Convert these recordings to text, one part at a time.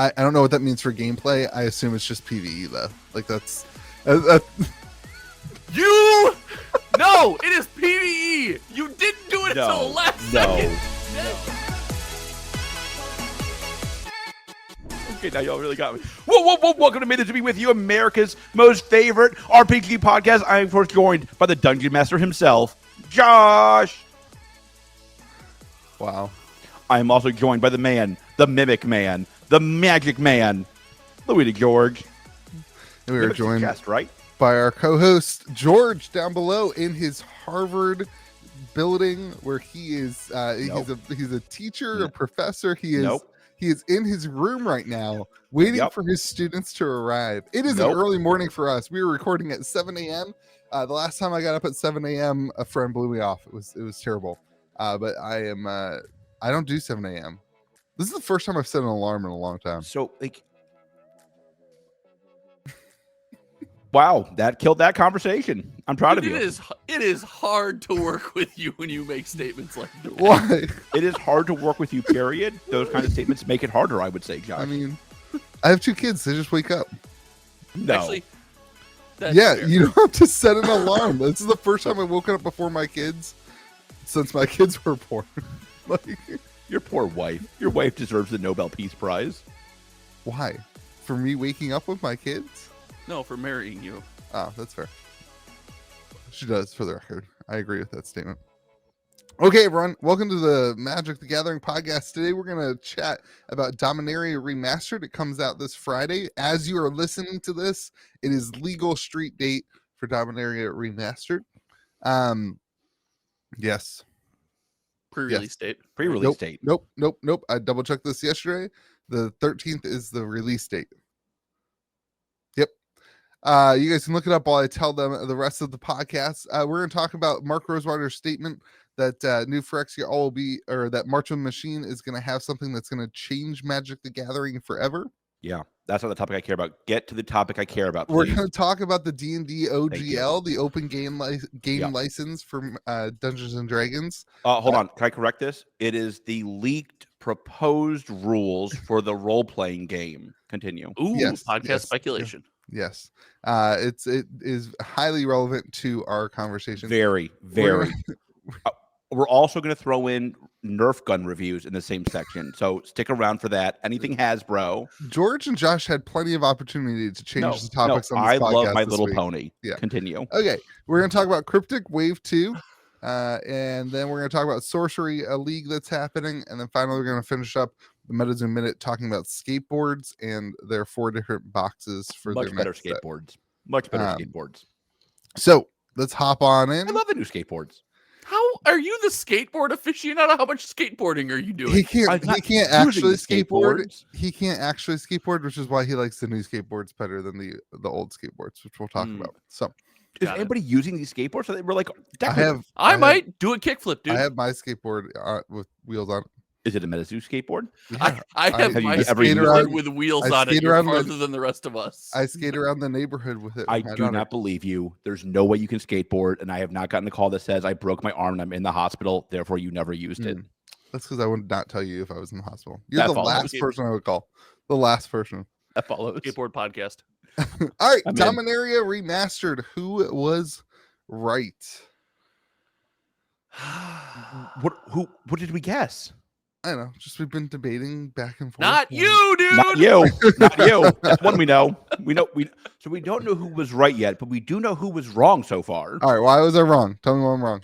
I don't know what that means for gameplay. I assume it's just PvE though. Like that's You no, it is PvE. You didn't do it until the last second. Okay, now y'all really got me. Whoa. Welcome to MTZBWY with you, America's most favorite RPG podcast. I am, of course, joined by the Dungeon Master himself, Josh. wow. I am also joined by the man, the Mimic Man, the Magic Man, Louis DeGeorge. And we are Mimic's joined guest, right? by our co-host George down below in his Harvard building, where he is. He's a teacher, a professor. He is. He is in his room right now, waiting for his students to arrive. It is an early morning for us. We were recording at 7 a.m. The last time I got up at 7 a.m., a friend blew me off. It was terrible. But I am. I don't do 7 a.m. This is the first time I've set an alarm in a long time. So, like, wow, that killed that conversation. I'm proud of you. It is hard to work with you when you make statements like that. Why? It is hard to work with you, period. Those kinds of statements make it harder, I would say, Josh. I mean, I have two kids. They just wake up. No. Actually, Yeah, fair. you don't have to set an alarm. This is the first time I've woken up before my kids since my kids were born. Like, Your poor wife. Your wife deserves the Nobel Peace Prize. why? For me waking up with my kids? No, for marrying you. Oh, that's fair. She does, for the record. I agree with that statement. Okay, everyone. Welcome to the Magic the Gathering podcast. Today, we're going to chat about Dominaria Remastered. It comes out this Friday. As you are listening to this, it is legal street date for Dominaria Remastered. Yes. Pre-release date. Pre-release date. Nope. I double-checked this yesterday. The 13th is the release date. Yep. You guys can look it up while I tell them the rest of the podcast. We're going to talk about Mark Rosewater's statement that New Phyrexia all will be, or that March of the Machine is going to have something that's going to change Magic the Gathering forever. Yeah, that's not the topic I care about. Get to the topic I care about, please. We're going to talk about the D&D OGL, the open game license from Dungeons and Dragons. Hold on. Can I correct this? It is the leaked proposed rules for the role-playing game. Continue. Ooh, Yes, podcast yes, speculation. Yes. It is highly relevant to our conversation. Very. We're also going to throw in Nerf gun reviews in the same section. So stick around for that. Anything Hasbro. George and Josh had plenty of opportunity to change the topics on this podcast. I love My Little week. Pony. Yeah. Continue. Okay. We're going to talk about Cryptic Wave 2. And then we're going to talk about Sorcery, a league that's happening. And then finally, we're going to finish up the MetaZoom Minute talking about skateboards and their 4 different boxes for Much their better next set. skateboards. Much better skateboards. So let's hop on in. I love the new skateboards. How are you the skateboard aficionado? How much skateboarding are you doing? He can't actually skateboard. skateboards. He can't actually skateboard, which is why he likes the new skateboards better than the old skateboards, which we'll talk about. So Is Got it. anybody using these skateboards? So they were like, I might do a kickflip, dude. I have my skateboard with wheels on it. Is it a MetaZoo skateboard? I have have my you ever used skateboard it? with wheels I on it. skate You're around farther than the rest of us. I skate around the neighborhood with it. I with my do daughter. not believe you. There's no way you can skateboard, and I have not gotten a call that says I broke my arm and I'm in the hospital, therefore you never used it. That's because I would not tell you if I was in the hospital. You're That the follows. last person I would call. The last person. That follows. Skateboard podcast. All right, I'm in. Dominaria Remastered. Who was right? What did we guess? I don't know. Just we've been debating back and forth. Not you, dude. Not you. Not you. That's one we know. So we don't know who was right yet, but we do know who was wrong so far. All right, why was I wrong? Tell me why I'm wrong.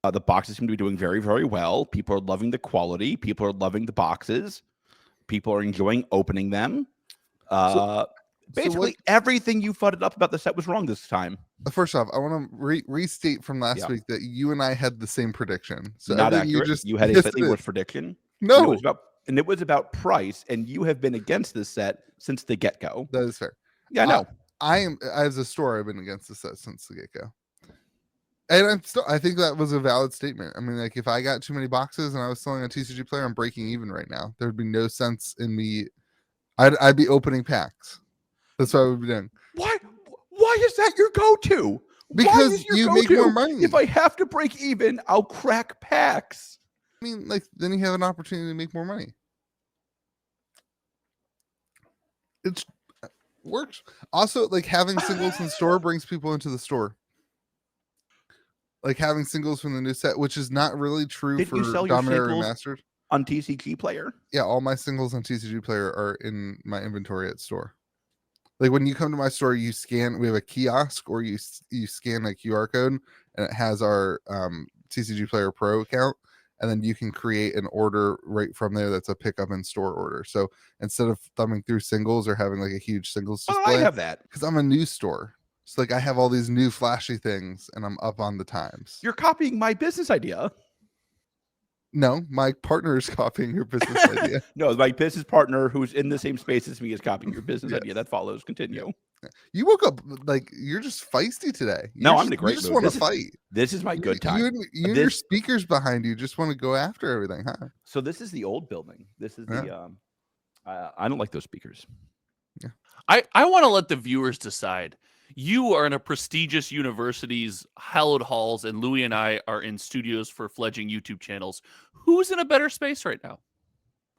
The boxes seem to be doing very, very well. People are loving the quality. People are loving the boxes. People are enjoying opening them. Basically, everything you fudded up about the set was wrong this time. First off, I want to restate from last week that you and I had the same prediction. So not everything accurate. You had a slightly worse prediction. No. And it was about price, and you have been against this set since the get-go. That is fair. Yeah, I know. I am, as a store, I've been against this set since the get-go. And I think that was a valid statement. I mean, like, if I got too many boxes and I was selling a TCG player, I'm breaking even right now. There would be no sense in me. I'd be opening packs. That's what I would be doing. Why is that your go-to? Because you make more money. If I have to break even, I'll crack packs. I mean, like, then you have an opportunity to make more money. It works. Also, like having singles in store brings people into the store. Like having singles from the new set, which is not really true Did for you sell your Dominaria singles Remastered. On TCG Player? Yeah, all my singles on TCG Player are in my inventory at store. Like when you come to my store, you scan. We have a kiosk, or you scan a QR code, and it has our TCG Player Pro account, and then you can create an order right from there. That's a pickup in store order. So instead of thumbing through singles or having like a huge singles display, I have that because I'm a news store. So like I have all these new flashy things, and I'm up on the times. You're copying my business idea. No, my partner is copying your business idea. No, my business partner who's in the same space as me is copying your business idea. That follows. Continue. Yeah. You woke up like you're just feisty today. I'm in a great mood. You just want to fight. This is my good time. You and your speakers behind you just want to go after everything, huh? So this is the old building. This is the. I don't like those speakers. Yeah. I want to let the viewers decide. You are in a prestigious university's hallowed halls, and Louis and I are in studios for fledgling YouTube channels. Who's in a better space right now?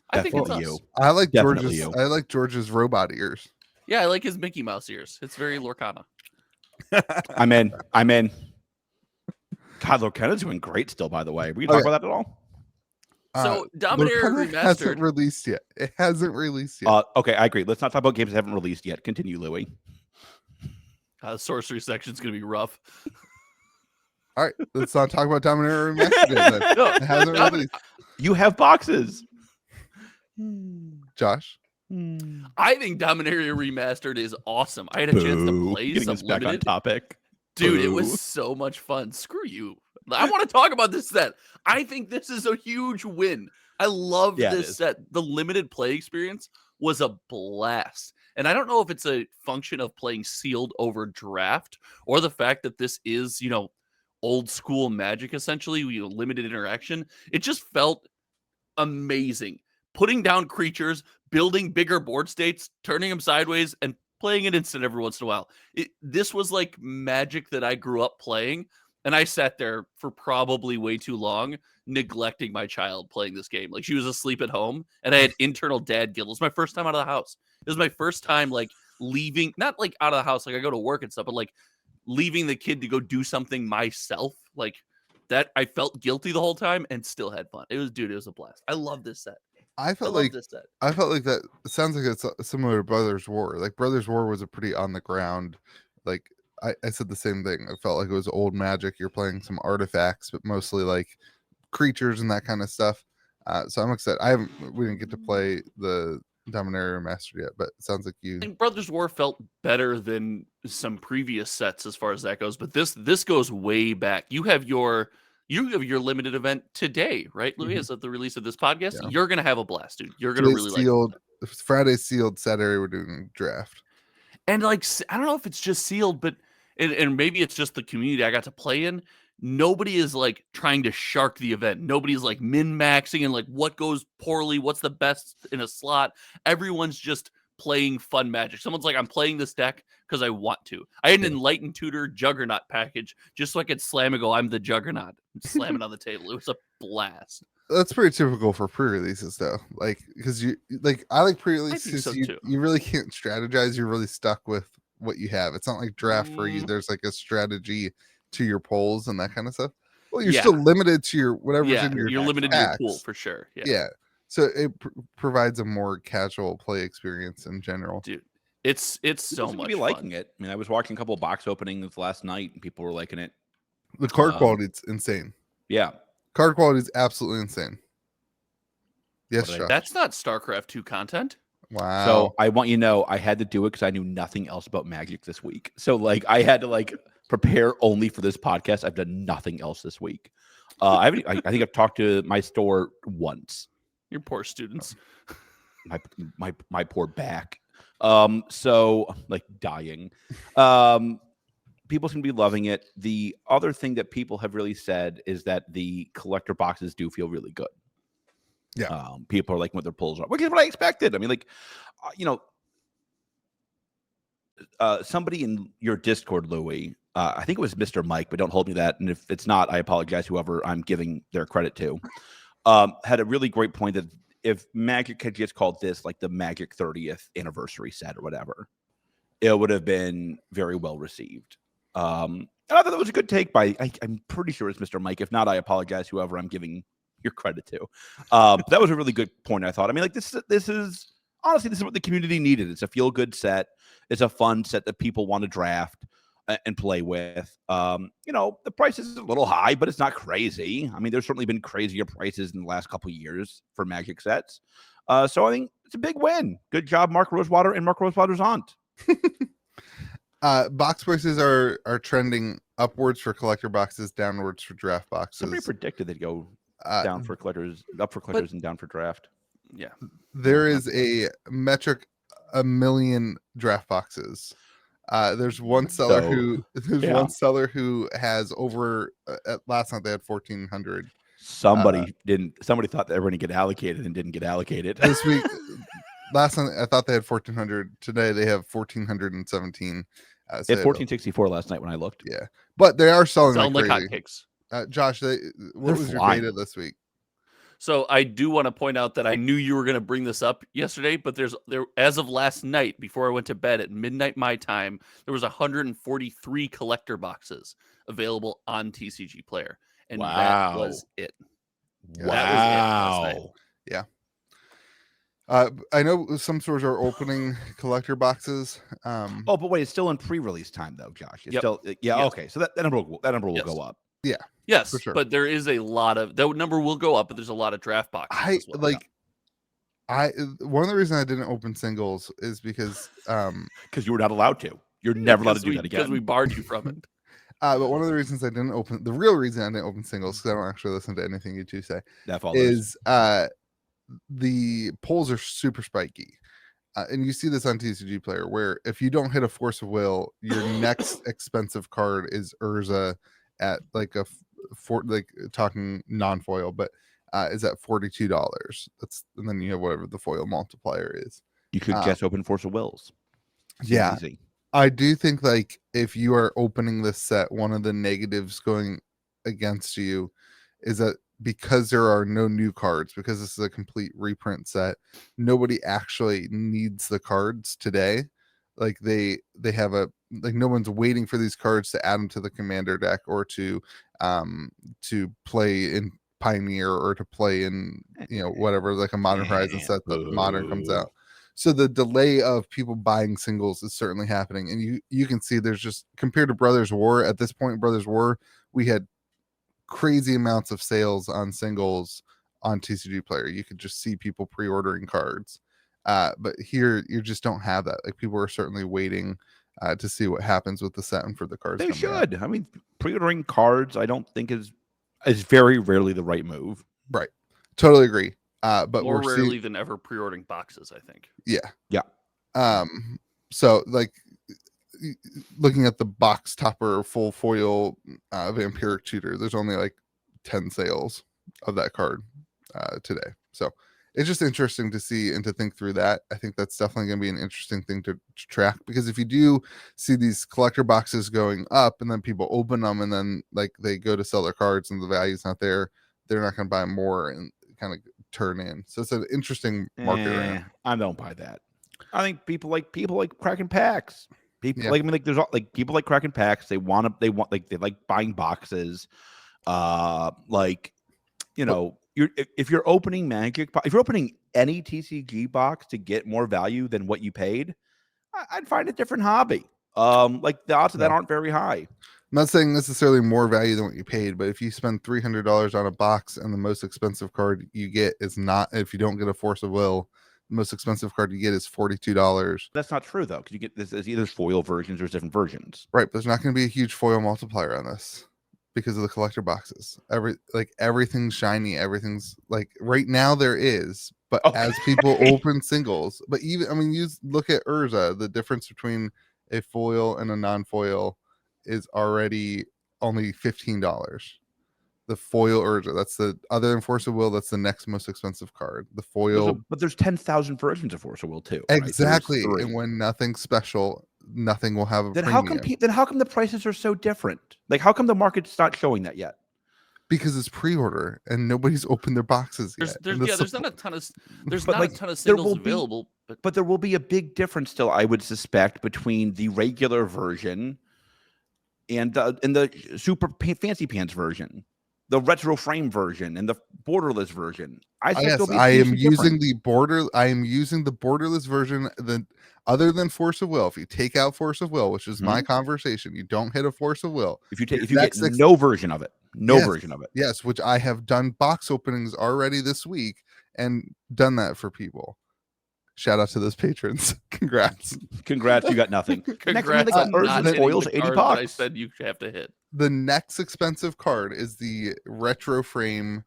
I think it's us. I like Definitely George's. I like George's robot ears. Yeah, I like his Mickey Mouse ears. It's very Lorcana. I'm in. God, Lorcana's doing great still, by the way. We can talk about that at all? So Dominaria Remastered hasn't released yet. It hasn't released yet. Okay, I agree. Let's not talk about games that haven't released yet. Continue, Louis. The sorcery section is going to be rough. All right, let's not talk about Dominaria Remastered then. No, it hasn't released. You have boxes. Josh? I think Dominaria Remastered is awesome. I had a chance to play some back on limited. topic. Dude, it was so much fun. Screw you. I want to talk about this set. I think this is a huge win. I love this set. The limited play experience was a blast. And I don't know if it's a function of playing sealed over draft or the fact that this is, old school Magic, essentially, limited interaction. It just felt amazing. Putting down creatures, building bigger board states, turning them sideways, and playing an instant every once in a while. This was like Magic that I grew up playing, and I sat there for probably way too long, neglecting my child playing this game. Like, she was asleep at home, and I had internal dad guilt. It was my first time out of the house. It was my first time, like, leaving, not like out of the house, like I go to work and stuff, but like leaving the kid to go do something myself. Like that, I felt guilty the whole time and still had fun. It was a blast. I love this set. I felt like that. It sounds like it's similar to Brothers War. Like Brothers War was a pretty on the ground. Like I said the same thing. I felt like it was old Magic. You're playing some artifacts, but mostly like creatures and that kind of stuff. So I'm excited. We didn't get to play the Dominaria Remastered yet, but it sounds like you. I think Brothers War felt better than some previous sets as far as that goes, but this goes way back. You have your limited event today, right, Louis? Is at the release of this podcast. Yeah. You're gonna have a blast, dude. You're gonna really sealed, like it. Friday sealed, Saturday we're doing draft. And like, I don't know if it's just sealed, but and maybe it's just the community I got to play in. Nobody is like trying to shark the event. Nobody's like min-maxing and like what goes poorly, what's the best in a slot. Everyone's just playing fun Magic. Someone's like, I'm playing this deck because I want to. I had an Enlightened Tutor Juggernaut package just so I could slam and go, I'm the Juggernaut. Slam it on the table. It was a blast. That's pretty typical for pre-releases though. Like, because I like pre-releases. You really can't strategize. You're really stuck with what you have. It's not like draft where there's like a strategy to your polls and that kind of stuff. Well, you're still limited to your whatever's in your you're limited to your pool for sure. Yeah. So it provides a more casual play experience in general. Dude, it's so much fun. Liking it. I mean, I was watching a couple of box openings last night and people were liking it. The card quality is insane. Yeah. Card quality is absolutely insane. Yes, Josh. That's not StarCraft 2 content. Wow. So I want you to know I had to do it because I knew nothing else about Magic this week. So like I had to prepare only for this podcast. I've done nothing else this week. I think I've talked to my store once. Your poor students. My poor back. So like dying. People seem to be loving it. The other thing that people have really said is that the collector boxes do feel really good. Yeah. People are liking what their pulls are, which is what I expected. I mean, somebody in your Discord, Louis, I think it was Mr. Mike, but don't hold me that. And if it's not, I apologize, whoever I'm giving their credit to, had a really great point that if Magic had just called this like the Magic 30th anniversary set or whatever, it would have been very well received. And I thought that was a good take by, I'm pretty sure it's Mr. Mike. If not, I apologize, whoever I'm giving your credit to. That was a really good point, I thought. I mean, like, this is honestly, this is what the community needed. It's a feel-good set. It's a fun set that people want to draft and play with. You know, the price is a little high, but it's not crazy. I mean, there's certainly been crazier prices in the last couple of years for Magic sets. So I think it's a big win. Good job, Mark Rosewater and Mark Rosewater's aunt. Box prices are trending upwards for collector boxes, downwards for draft boxes. Somebody predicted they'd go down for collectors, up for collectors, and down for draft. Yeah, there is a metric 1 million draft boxes. There's one seller one seller who has over. Last night they had 1,400. Somebody thought they were going to get allocated and didn't get allocated this week. Last night I thought they had 1,400. Today they have 1,417. They had 1,464 last night when I looked. Yeah, but they are selling like hotcakes. Josh, what was your data this week? So I do want to point out that I knew you were going to bring this up yesterday, but there as of last night, before I went to bed at midnight my time, there was 143 collector boxes available on TCG Player, and that was it. Wow. That was it last night. Yeah. I know some stores are opening collector boxes. But wait, it's still in pre-release time though, Josh. It's still okay. So that number will go up. Yeah. Yes, for sure. But there is a lot of that number will go up, but there's a lot of draft boxes. One of the reasons I didn't open singles is because you were not allowed to. You're never allowed to do that again because we barred you from it. But one of the reasons the real reason I didn't open singles, because I don't actually listen to anything you two say, is the polls are super spiky. And you see this on TCG Player, where if you don't hit a Force of Will, your next expensive card is Urza at like talking non-foil, but is at $42. And then you have whatever the foil multiplier is. You could just open Force of Wills. Yeah. Easy. I do think like if you are opening this set, one of the negatives going against you is that because there are no new cards, because this is a complete reprint set, nobody actually needs the cards today. Like they have no one's waiting for these cards to add them to the commander deck or to play in Pioneer or to play in whatever, like a Modern Horizon set that Modern comes out. So the delay of people buying singles is certainly happening, and you can see there's just, compared to Brothers War, at this point in Brothers War, we had crazy amounts of sales on singles on TCG Player. You could just see people pre-ordering cards. But here you just don't have that. Like, people are certainly waiting to see what happens with the set and for the cards. They should. I mean, pre-ordering cards, I don't think is very rarely the right move. Right. Totally agree. But more rarely than ever pre-ordering boxes, I think. Yeah. So like looking at the box topper full foil Vampiric Tutor, there's only like 10 sales of that card today. So it's just interesting to see and to think through that. I think that's definitely going to be an interesting thing to track, because if you do see these collector boxes going up and then people open them and then like they go to sell their cards and the value's not there, they're not going to buy more and kind of turn in. So it's an interesting market. I don't buy that. I think people like cracking packs. People there's people like cracking packs. They like buying boxes. If you're opening Magic, if you're opening any TCG box to get more value than what you paid, I'd find a different hobby. The odds of that aren't very high. I'm not saying necessarily more value than what you paid, but if you spend $300 on a box and the most expensive card you get is not, if you don't get a Force of Will, the most expensive card you get is $42. That's not true though, because you get there's either foil versions or different versions. Right, but there's not going to be a huge foil multiplier on this because of the collector boxes. Everything's shiny. Everything's like, right now there is, but as people open singles, but even you look at Urza, the difference between a foil and a non-foil is already only $15. The foil Urza, that's the, other than Force of Will, that's the next most expensive card. The foil, but there's 10,000 versions of Force of Will too. Exactly, right? And when nothing's special, nothing will have a then premium. How come the prices are so different? Like, how come the market's not showing that yet? Because it's pre-order and nobody's opened their boxes yet. There's not a ton of singles available, but there will be a big difference still, I would suspect, between the regular version and the super fancy pants version, the retro frame version, and the borderless version. I am using the borderless version. Other than Force of Will, if you take out Force of Will, which is my conversation, you don't hit a Force of Will. If you get no version of it, version of it. Yes, which I have done box openings already this week and done that for people. Shout out to those patrons. Congrats. You got nothing. Congrats on not hitting foils, $80 that I said you have to hit. The next expensive card is the retro frame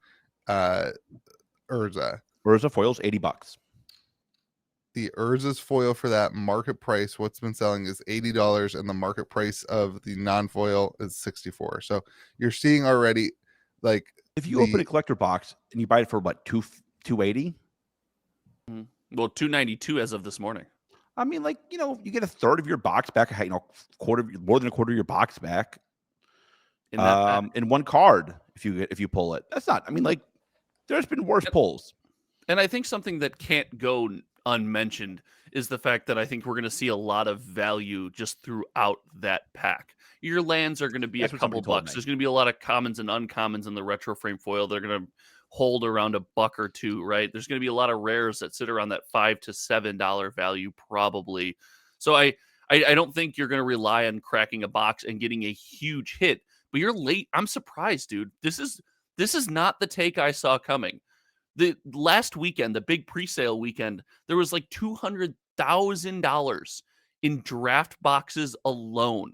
Urza. Urza foils, $80. The Urza's foil for that market price, what's been selling is $80, and the market price of the non-foil is $64. So you're seeing already, like, if you open a collector box and you buy it for what, $280? Well, $292 as of this morning. I mean, like, you get a third of your box back, more than a quarter of your box back in one card if you pull it. That's not. I mean, like, there's been worse pulls. And I think something that can't go unmentioned is the fact that I think we're going to see a lot of value just throughout that pack. Your lands are going to be a couple bucks. There's going to be a lot of commons and uncommons in the retro frame foil. They're going to hold around $1 or $2, right? There's going to be a lot of rares that sit around that $5 to $7 value probably. So I don't think you're going to rely on cracking a box and getting a huge hit. But you're late. I'm surprised, dude. This is not the take I saw coming. The last weekend, the big pre-sale weekend, there was like $200,000 in draft boxes alone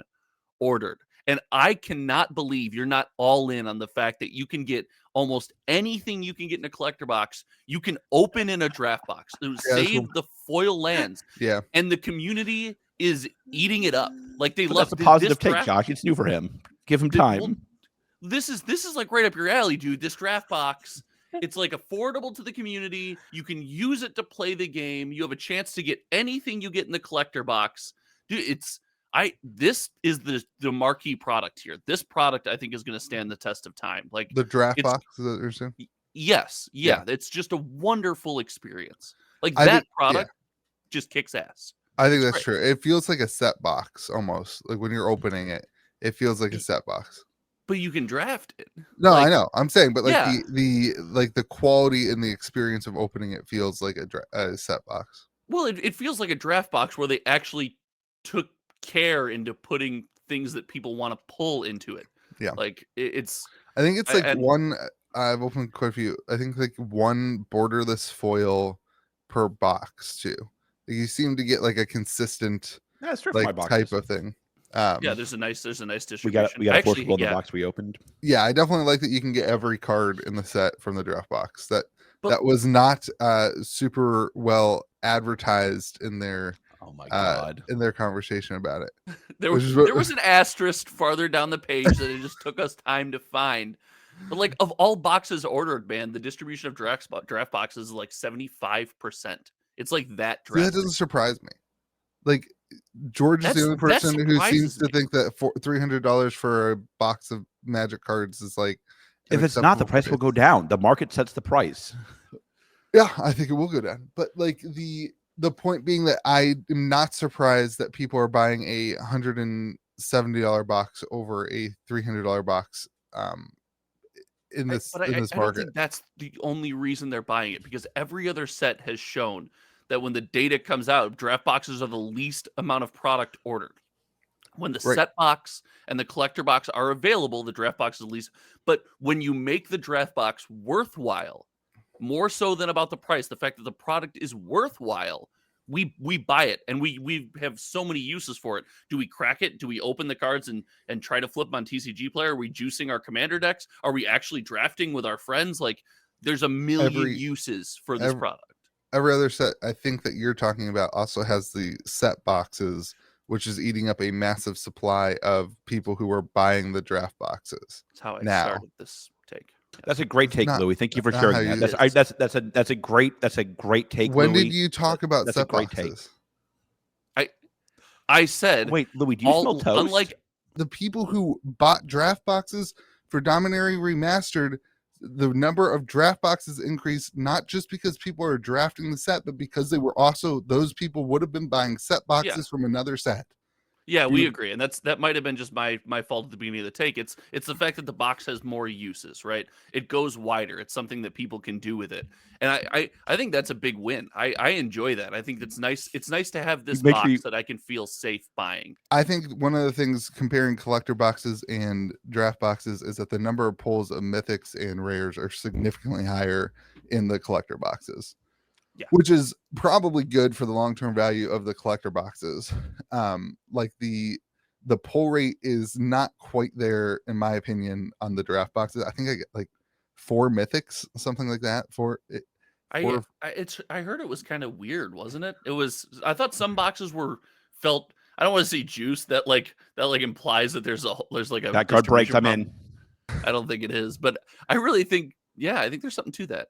ordered. And I cannot believe you're not all in on the fact that you can get almost anything you can get in a collector box. You can open in a draft box. Save the foil lands. Yeah. And the community is eating it up. Like they love the positive take, Josh. It's new for him. Give him time. Well, this is like right up your alley, dude. This draft box. It's like affordable to the community. You can use it to play the game. You have a chance to get anything you get in the collector box. Dude, this is the marquee product here. This product I think is going to stand the test of time. Like the draft box is that you're saying? Yes. Yeah. It's just a wonderful experience. Like that product just kicks ass. I think that's true. It feels like a set box almost. Like when you're opening it, it feels like a set box. But you can draft it. No, I know. I'm saying, but like the quality and the experience of opening it feels like a set box. Well, it feels like a draft box where they actually took care into putting things that people want to pull into it. Yeah, like it's. I think it's like one. I've opened quite a few. I think like one borderless foil per box too. You seem to get like a consistent type of thing. There's a nice distribution. We got a Force of Will in the box we opened. Yeah, I definitely like that you can get every card in the set from the draft box. That was not super well advertised in their in their conversation about it. There was an asterisk farther down the page that it just took us time to find. But like of all boxes ordered, man, the distribution of draft boxes is like 75%. It's like that. That doesn't surprise me. Like George is the only person who seems to think that $300 for a box of Magic cards is like. If it's not, the price will go down. The market sets the price. Yeah, I think it will go down. But like the point being that I am not surprised that people are buying a $170 box over a $300 box. In this market. I don't think that's the only reason they're buying it, because every other set has shown that when the data comes out, draft boxes are the least amount of product ordered. When the set box and the collector box are available, the draft box is the least. But when you make the draft box worthwhile, more so than about the price, the fact that the product is worthwhile, we buy it, and we have so many uses for it. Do we crack it? Do we open the cards and try to flip them on TCG Player? Are we juicing our commander decks? Are we actually drafting with our friends? Like, there's a million uses for this product. Every other set I think that you're talking about also has the set boxes, which is eating up a massive supply of people who are buying the draft boxes. That's how I started this take. That's a great take, Louis. Thank you for sharing that. That's a great take. When Louis. did you talk about set boxes? I said, wait, Louis, do you smell toast? Unlike the people who bought draft boxes for Dominaria Remastered, the number of draft boxes increased not just because people are drafting the set, but because they were also, those people would have been buying set boxes from another set. Yeah, we agree, and that might have been just my fault at the beginning of the take. It's the fact that the box has more uses, right? It goes wider. It's something that people can do with it, and I think that's a big win. I enjoy that. I think that's nice. It's nice to have this box that I can feel safe buying. I think one of the things comparing collector boxes and draft boxes is that the number of pulls of mythics and rares are significantly higher in the collector boxes. Yeah. Which is probably good for the long-term value of the collector boxes. Like the pull rate is not quite there, in my opinion, on the draft boxes. I think I get like 4 mythics, something like that. I heard it was kind of weird, wasn't it? I thought some boxes felt, I don't want to say juice that implies that there's like a that card break come in. I don't think it is, but I really think, I think there's something to that.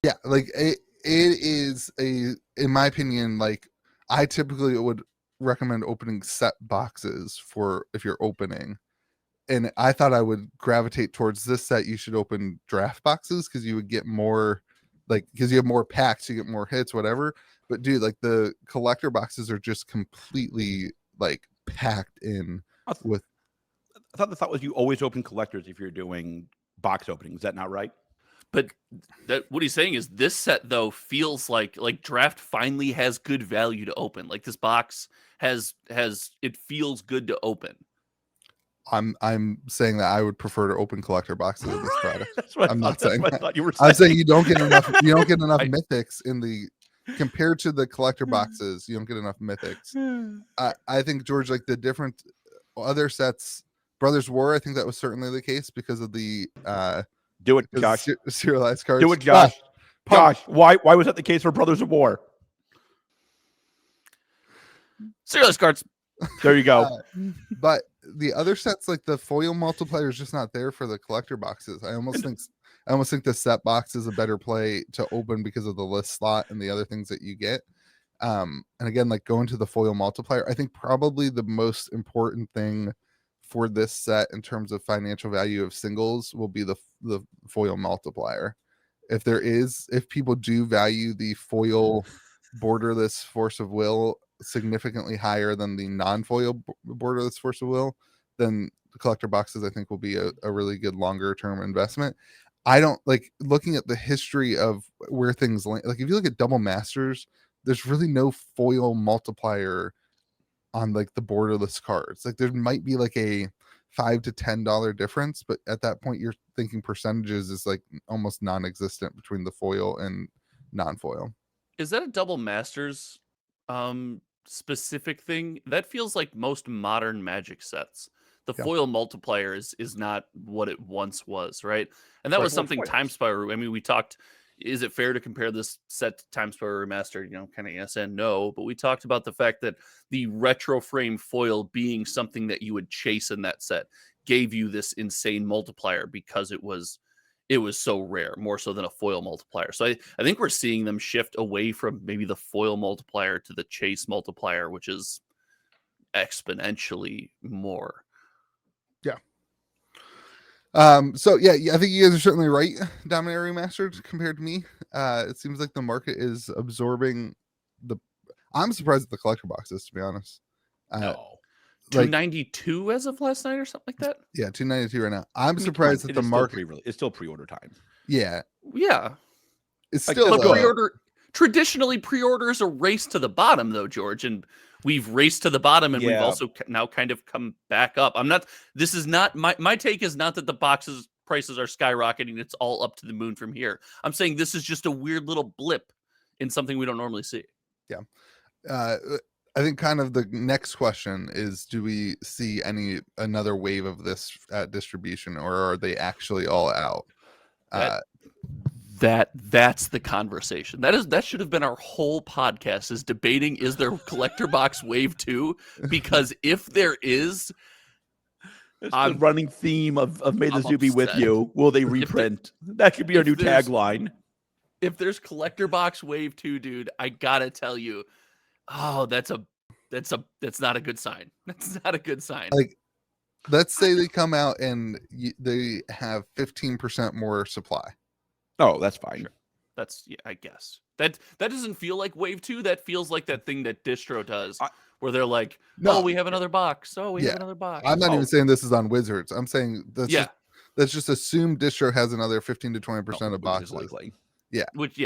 Yeah, like it is in my opinion, like I typically would recommend opening set boxes for if you're opening, and I thought I would gravitate towards this set. You should open draft boxes because you would get more, like, because you have more packs, you get more hits, whatever. But dude, like the collector boxes are just completely like packed in with. I thought the thought was you always open collectors if you're doing box openings. Is that not right? But what he's saying is this set though feels like draft finally has good value to open. Like this box has it feels good to open. I'm saying that I would prefer to open collector boxes in this product. That's what I'm I not thought, saying that's what that. I thought you were saying. I'm saying you don't get enough mythics in the compared to the collector boxes. You don't get enough mythics. I think, George, like the different other sets, Brothers War, I think that was certainly the case because of the do it, Josh. Serialized cards. Do it, Josh. Josh, why was that the case for Brothers of War? Serialized cards. There you go. But the other sets, like the foil multiplier, is just not there for the collector boxes. I almost think the set box is a better play to open because of the list slot and the other things that you get. And again, like going to the foil multiplier, I think probably the most important thing for this set in terms of financial value of singles will be the foil multiplier. If people do value the foil borderless force of will significantly higher than the non-foil borderless force of will, then the collector boxes I think will be a really good longer term investment. I don't like looking at the history of where things land. Like if you look at double masters, there's really no foil multiplier on like the borderless cards. Like there might be like a $5 to $10 difference, but at that point you're thinking percentages is like almost non-existent between the foil and non-foil. Is that a double masters specific thing? That feels like most modern Magic sets. The foil multiplier is not what it once was, right? And that was something Time Spiral. I mean, we talked. Is it fair to compare this set to Time Spiral Remastered? You know, kind of yes and no. But we talked about the fact that the retro frame foil being something that you would chase in that set gave you this insane multiplier because it was so rare, more so than a foil multiplier. So I think we're seeing them shift away from maybe the foil multiplier to the chase multiplier, which is exponentially more. Yeah. So yeah, I think you guys are certainly right. Dominaria Remastered compared to me. It seems like the market is absorbing I'm surprised at the collector boxes, to be honest. No. 292 as of last night or something like that? Yeah, 292 right now. I'm surprised that the market it's still pre-order time. Yeah. Yeah. It's still pre-order. Traditionally, pre-order is a race to the bottom, though, George, and we've raced to the bottom, and we've also now kind of come back up. This is not my take is not that the boxes prices are skyrocketing. It's all up to the moon from here. I'm saying this is just a weird little blip in something we don't normally see. Yeah. I think kind of the next question is, do we see another wave of this distribution, or are they actually all out? That's the conversation. That should have been our whole podcast, is debating, is there collector box wave 2? Because if there is, it's the running theme of May the Zoo be with you. Will they reprint? That should be our new tagline. If there's collector box wave 2, dude, I gotta tell you, that's not a good sign. That's not a good sign. Like, let's say they come out and they have 15% more supply. Oh, that's fine. Sure. That's I guess that doesn't feel like Wave 2. That feels like that thing that distro does, where they're like, "Oh, we have another box. Oh, we have another box." I'm not even saying this is on Wizards. I'm saying let's just assume distro has another 15 to 20% of boxes. Likely. Yeah. Which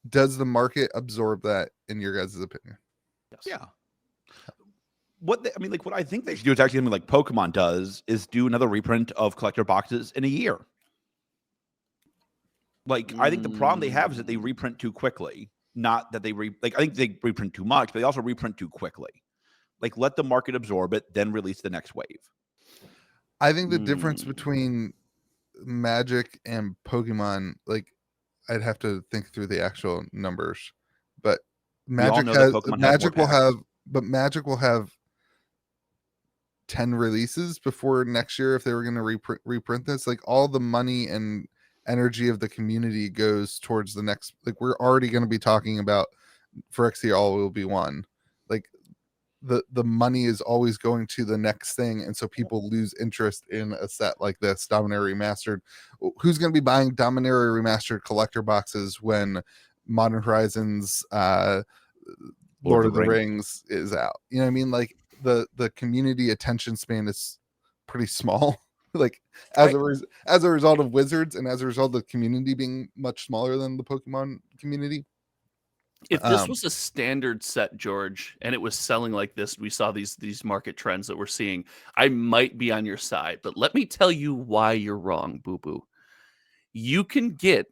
Does the market absorb that in your guys' opinion? Yes. Yeah. What I think they should do is actually something like Pokemon does, is do another reprint of collector boxes in a year. Like, I think the problem they have is that they reprint too quickly. Not that they I think they reprint too much, but they also reprint too quickly. Like, let the market absorb it, then release the next wave. I think the difference between Magic and Pokemon, like, I'd have to think through the actual numbers, but Magic will have 10 releases before next year if they were going to reprint this. Like, all the money and energy of the community goes towards the next. Like, we're already going to be talking about Phyrexia All Will Be One. Like, the money is always going to the next thing, and so people lose interest in a set like this, Dominaria Remastered. Who's going to be buying Dominaria Remastered collector boxes when Modern Horizons Lord of the Rings is out? You know what I mean? Like, the community attention span is pretty small. Like, as a result of Wizards and as a result of the community being much smaller than the Pokemon community. If this was a standard set, George, and it was selling like this, we saw these market trends that we're seeing, I might be on your side. But let me tell you why you're wrong, boo-boo. You can get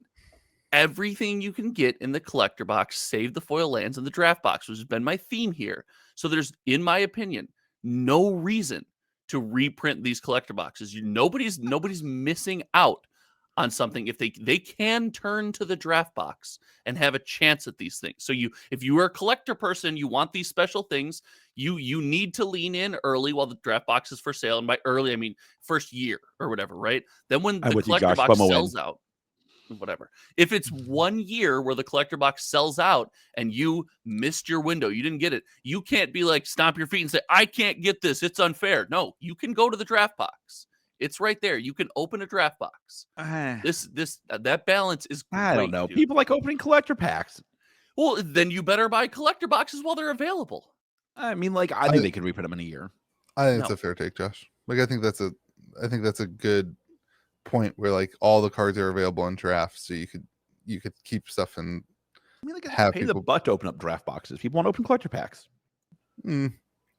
everything you can get in the collector box, save the foil lands, and the draft box, which has been my theme here. So there's, in my opinion, no reason to reprint these collector boxes. Nobody's missing out on something if they can turn to the draft box and have a chance at these things. So if you are a collector person, you want these special things, you need to lean in early while the draft box is for sale. And by early, I mean first year or whatever, right? Then when the collector box sells out, whatever. If it's 1 year where the collector box sells out and you missed your window, you didn't get it, you can't be like, stomp your feet and say, I can't get this, it's unfair. No, you can go to the draft box. It's right there. You can open a draft box. That balance is great. I don't know. Dude. People like opening collector packs. Well, then you better buy collector boxes while they're available. I mean, like, I think they could reprint them in a year. I think it's a fair take, Josh. Like, I think that's a good point where, like, all the cards are available in drafts, so you could keep stuff and have pay people the butt to open up draft boxes. People want to open collector packs.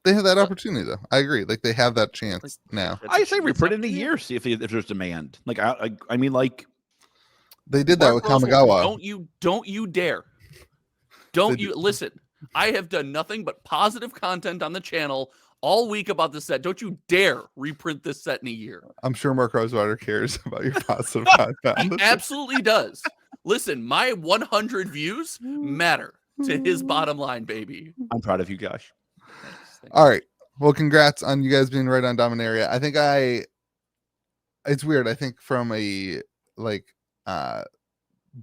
They have that opportunity, though. I agree. Like, they have that chance now. I say reprint it in a year, see if there's demand. Like, I mean, like, they did that with Kamigawa. Don't you dare. Don't you listen. I have done nothing but positive content on the channel all week about this set. Don't you dare reprint this set in a year. I'm sure Mark Rosewater cares about your positive content. He absolutely does. Listen, my 100 views matter to his bottom line, baby. I'm proud of you, Josh. Thanks. All right. Well, congrats on you guys being right on Dominaria. I think it's weird. I think from a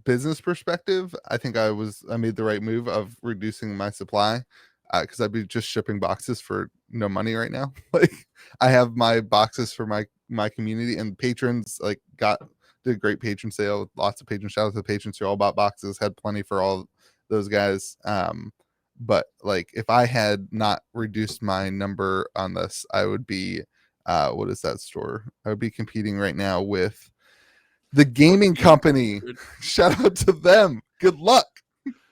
business perspective, I think I made the right move of reducing my supply, because I'd be just shipping boxes for no money right now. Like, I have my boxes for my community, and patrons did a great patron sale. Lots of patron shout out to the patrons who all bought boxes, had plenty for all those guys. But like, if I had not reduced my number on this, I would be what is that store? I would be competing right now with the gaming company. Shout out to them. Good luck.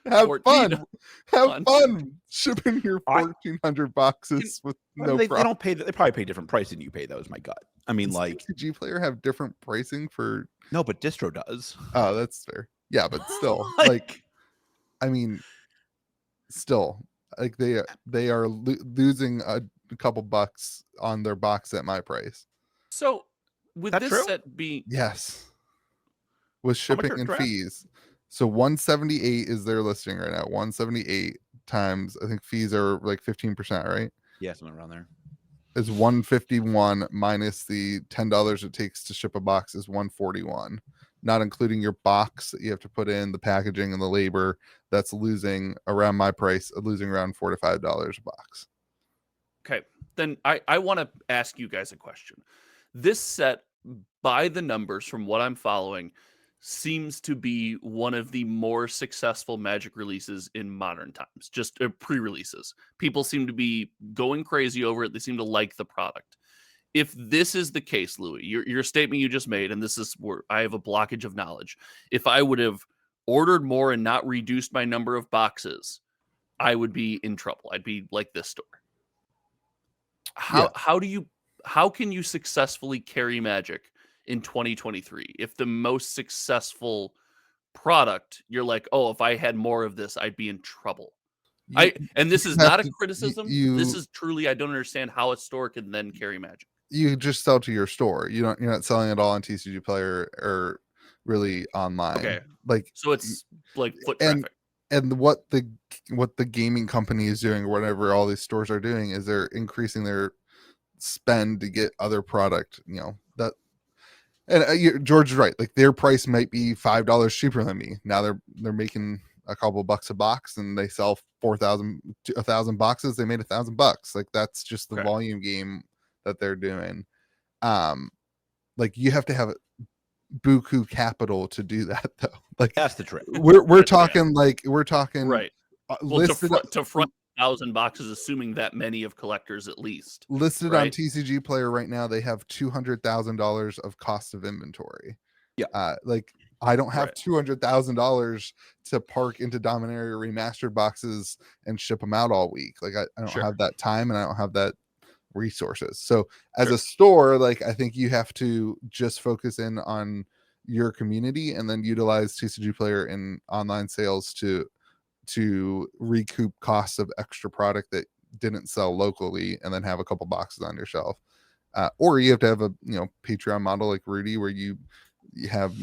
Have fun. Have fun shipping your 1,400 boxes with no they don't pay. They probably pay different price than you pay those. My gut. I mean, like, TCG player have different pricing for. No, but distro does. Oh, that's fair. Yeah, but still, like, I mean, still, like, they are losing a couple bucks on their box at my price. So with this set being with shipping and fees. So 178 is their listing right now. 178 times, I think fees are like 15%, right? Yeah, something around there. Is 151 minus the $10 it takes to ship a box is 141. Not including your box that you have to put in, the packaging and the labor. That's losing around my price, losing around $4 to $5 a box. Okay. then I want to ask you guys a question. This set, by the numbers from what I'm following, seems to be one of the more successful Magic releases in modern times, just pre-releases. People seem to be going crazy over it. They seem to like the product. If this is the case, Louis, your statement you just made, and this is where I have a blockage of knowledge. If I would have ordered more and not reduced my number of boxes, I would be in trouble. I'd be like this store. How can you successfully carry Magic in 2023 if the most successful product, you're like, oh, if I had more of this, I'd be in trouble? And this is not a criticism. This is truly, I don't understand how a store can then carry Magic. You just sell to your store. You're not selling it all on TCG Player or really online. Okay. Like, so it's like foot traffic. And what the gaming company is doing, or whatever all these stores are doing, is they're increasing their spend to get other product. That, and George is right. Like, their price might be $5 cheaper than me. Now they're making a couple bucks a box, and they sell 4,000 to 1,000 boxes. They made $1,000. Like, that's just the volume game that they're doing. Like, you have to have buku capital to do that, though. Like, that's the trick. We're talking right. Well, to front 1,000 boxes, assuming that many of collectors at least listed on TCG Player right now, they have $200,000 of cost of inventory. Yeah. Like, I don't have $200,000 to park into Dominaria Remastered boxes and ship them out all week. Like, I don't have that time, and I don't have that resources. So as a store, like, I think you have to just focus in on your community and then utilize TCG Player in online sales to recoup costs of extra product that didn't sell locally, and then have a couple boxes on your shelf. Or you have to have a Patreon model like Rudy, where you have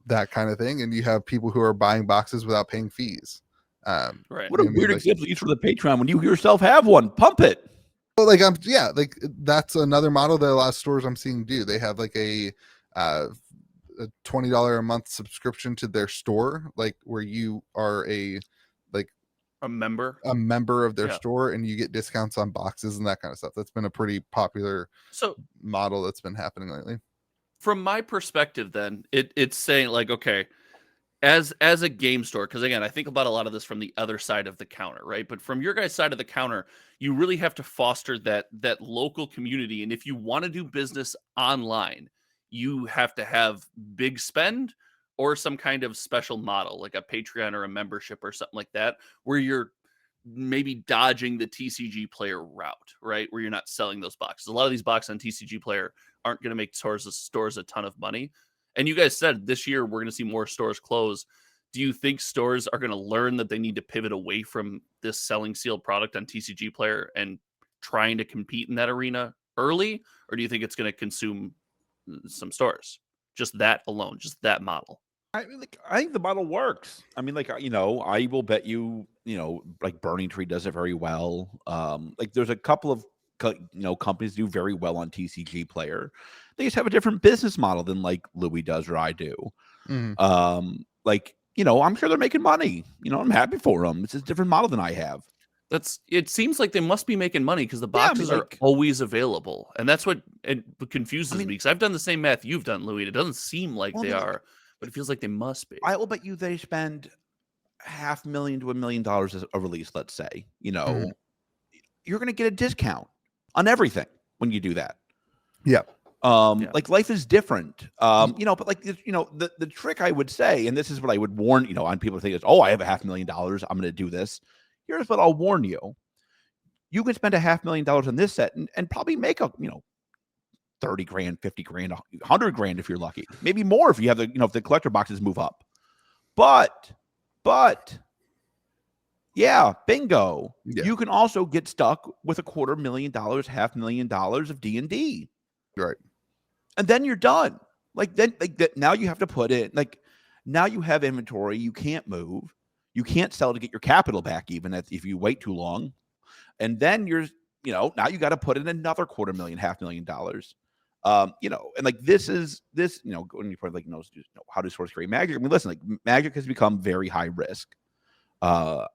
that kind of thing, and you have people who are buying boxes without paying fees. What a weird example you for the Patreon when you yourself have one. Pump it. Well, like, like, that's another model that a lot of stores I'm seeing do. They have like a $20 a month subscription to their store, like, where you are a member of their store, and you get discounts on boxes and that kind of stuff. That's been a pretty popular model that's been happening lately. From my perspective, then it's saying, like, okay, as a game store, because again, I think about a lot of this from the other side of the counter, right? But from your guys' side of the counter, you really have to foster that local community. And if you want to do business online, you have to have big spend or some kind of special model, like a Patreon or a membership or something like that, where you're maybe dodging the TCG Player route, right? Where you're not selling those boxes. A lot of these boxes on TCG Player aren't going to make stores a ton of money. And you guys said this year we're going to see more stores close. Do you think stores are going to learn that they need to pivot away from this selling sealed product on TCG Player and trying to compete in that arena early? Or do you think it's going to consume some stores? Just that alone, just that model. I think the model works. I mean, like, I will bet you, like Burning Tree does it very well. Like, there's a couple of companies do very well on TCG Player. They just have a different business model than like Louis does or I do. Like, I'm sure they're making money. I'm happy for them. It's a different model than I have. It seems like they must be making money because the boxes are always available, and that's what it confuses me. Because I've done the same math you've done, Louis. It doesn't seem like they are, but it feels like they must be. I will bet you they spend $500,000 to $1 million as a release. Let's say, you're going to get a discount on everything when you do that. Yeah. Like, life is different. But like, the trick I would say, and this is what I would warn, on people to think is, I have $500,000. I'm going to do this. Here's what I'll warn you. You can spend $500,000 on this set and probably make a, 30 grand, 50 grand, 100 grand if you're lucky. Maybe more if you have if the collector boxes move up. But yeah, bingo. Yeah. You can also get stuck with $250,000, $500,000 of D&D. Right. And then you're done. Now you have to put in, now you have inventory. You can't move. You can't sell to get your capital back, even if you wait too long. And then you're, now you got to put in another $250,000, $500,000. And like, this, going to like, how to source create Magic. I mean, listen, like, Magic has become very high risk. I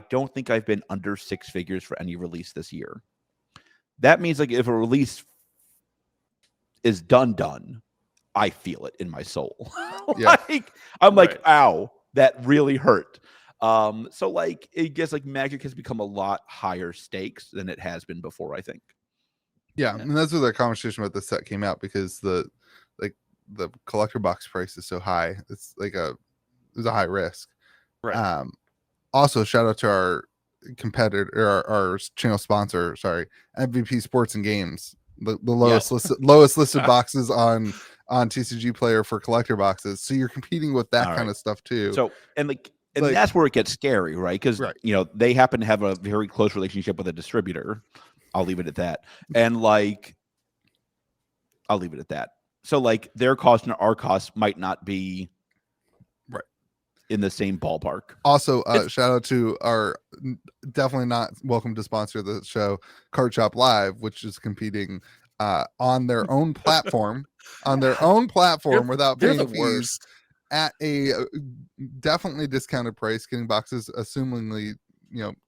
don't think I've been under 6 figures for any release this year. that means like if a release is done, I feel it in my soul. Like I'm like, ow, that really hurt. So like it gets like Magic has become a lot higher stakes than it has been before, I think. Yeah, and that's where the conversation about the set came out, because the collector box price is so high. It's like there's a high risk. Right. Also, shout out to our competitor, or our channel sponsor, sorry, MVP Sports and Games, the lowest listed boxes on TCG Player for collector boxes. So you're competing with that kind of stuff too. So and that's where it gets scary, right? Because they happen to have a very close relationship with a distributor. I'll leave it at that. And like, I'll leave it at that. So like their cost and our cost might not be in the same ballpark. Also, shout out to our definitely not welcome to sponsor the show, Card Shop Live, which is competing on their own platform, without paying fees at a definitely discounted price, getting boxes assumingly,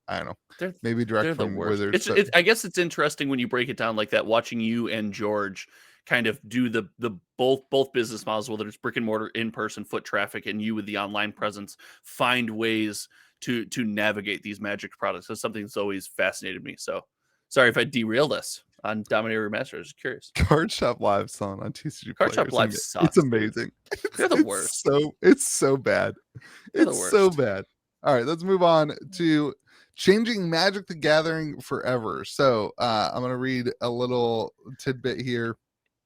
I don't know, maybe direct from Wizards. I guess it's interesting when you break it down like that, watching you and George kind of do the both business models, whether it's brick and mortar, in-person foot traffic, and you with the online presence, find ways to navigate these Magic products. That's something that's always fascinated me. So sorry if I derailed us on Dominaria Remastered. I was just curious. Card Shop Live selling on TCG Card Shop Live sucks. It's amazing. They're the worst. It's so bad. It's so bad. All right, let's move on to changing Magic the Gathering forever. So I'm going to read a little tidbit here.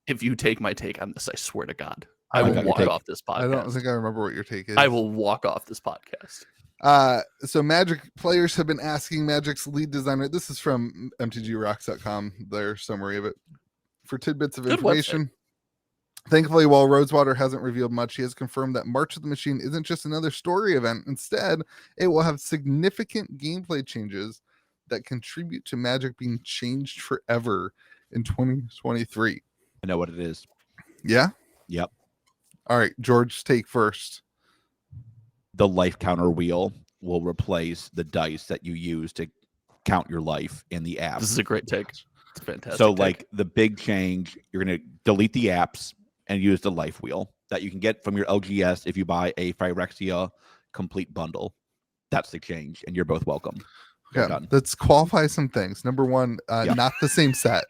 If you take my take on this, I swear to God, I will walk off this podcast. I don't think I remember what your take is. I will walk off this podcast. So Magic players have been asking Magic's lead designer, this is from mtgrocks.com, their summary of it, for tidbits of information. Thankfully, while Rosewater hasn't revealed much, he has confirmed that March of the Machine isn't just another story event. Instead, it will have significant gameplay changes that contribute to Magic being changed forever in 2023. I know what it is. Yeah? Yep. All right, George, take first. The life counter wheel will replace the dice that you use to count your life in the app. This is a great take. It's fantastic. So like the big change, you're going to delete the apps and use the life wheel that you can get from your LGS if you buy a Phyrexia complete bundle. That's the change, and you're both welcome. Yeah, let's qualify some things. Number one, not the same set.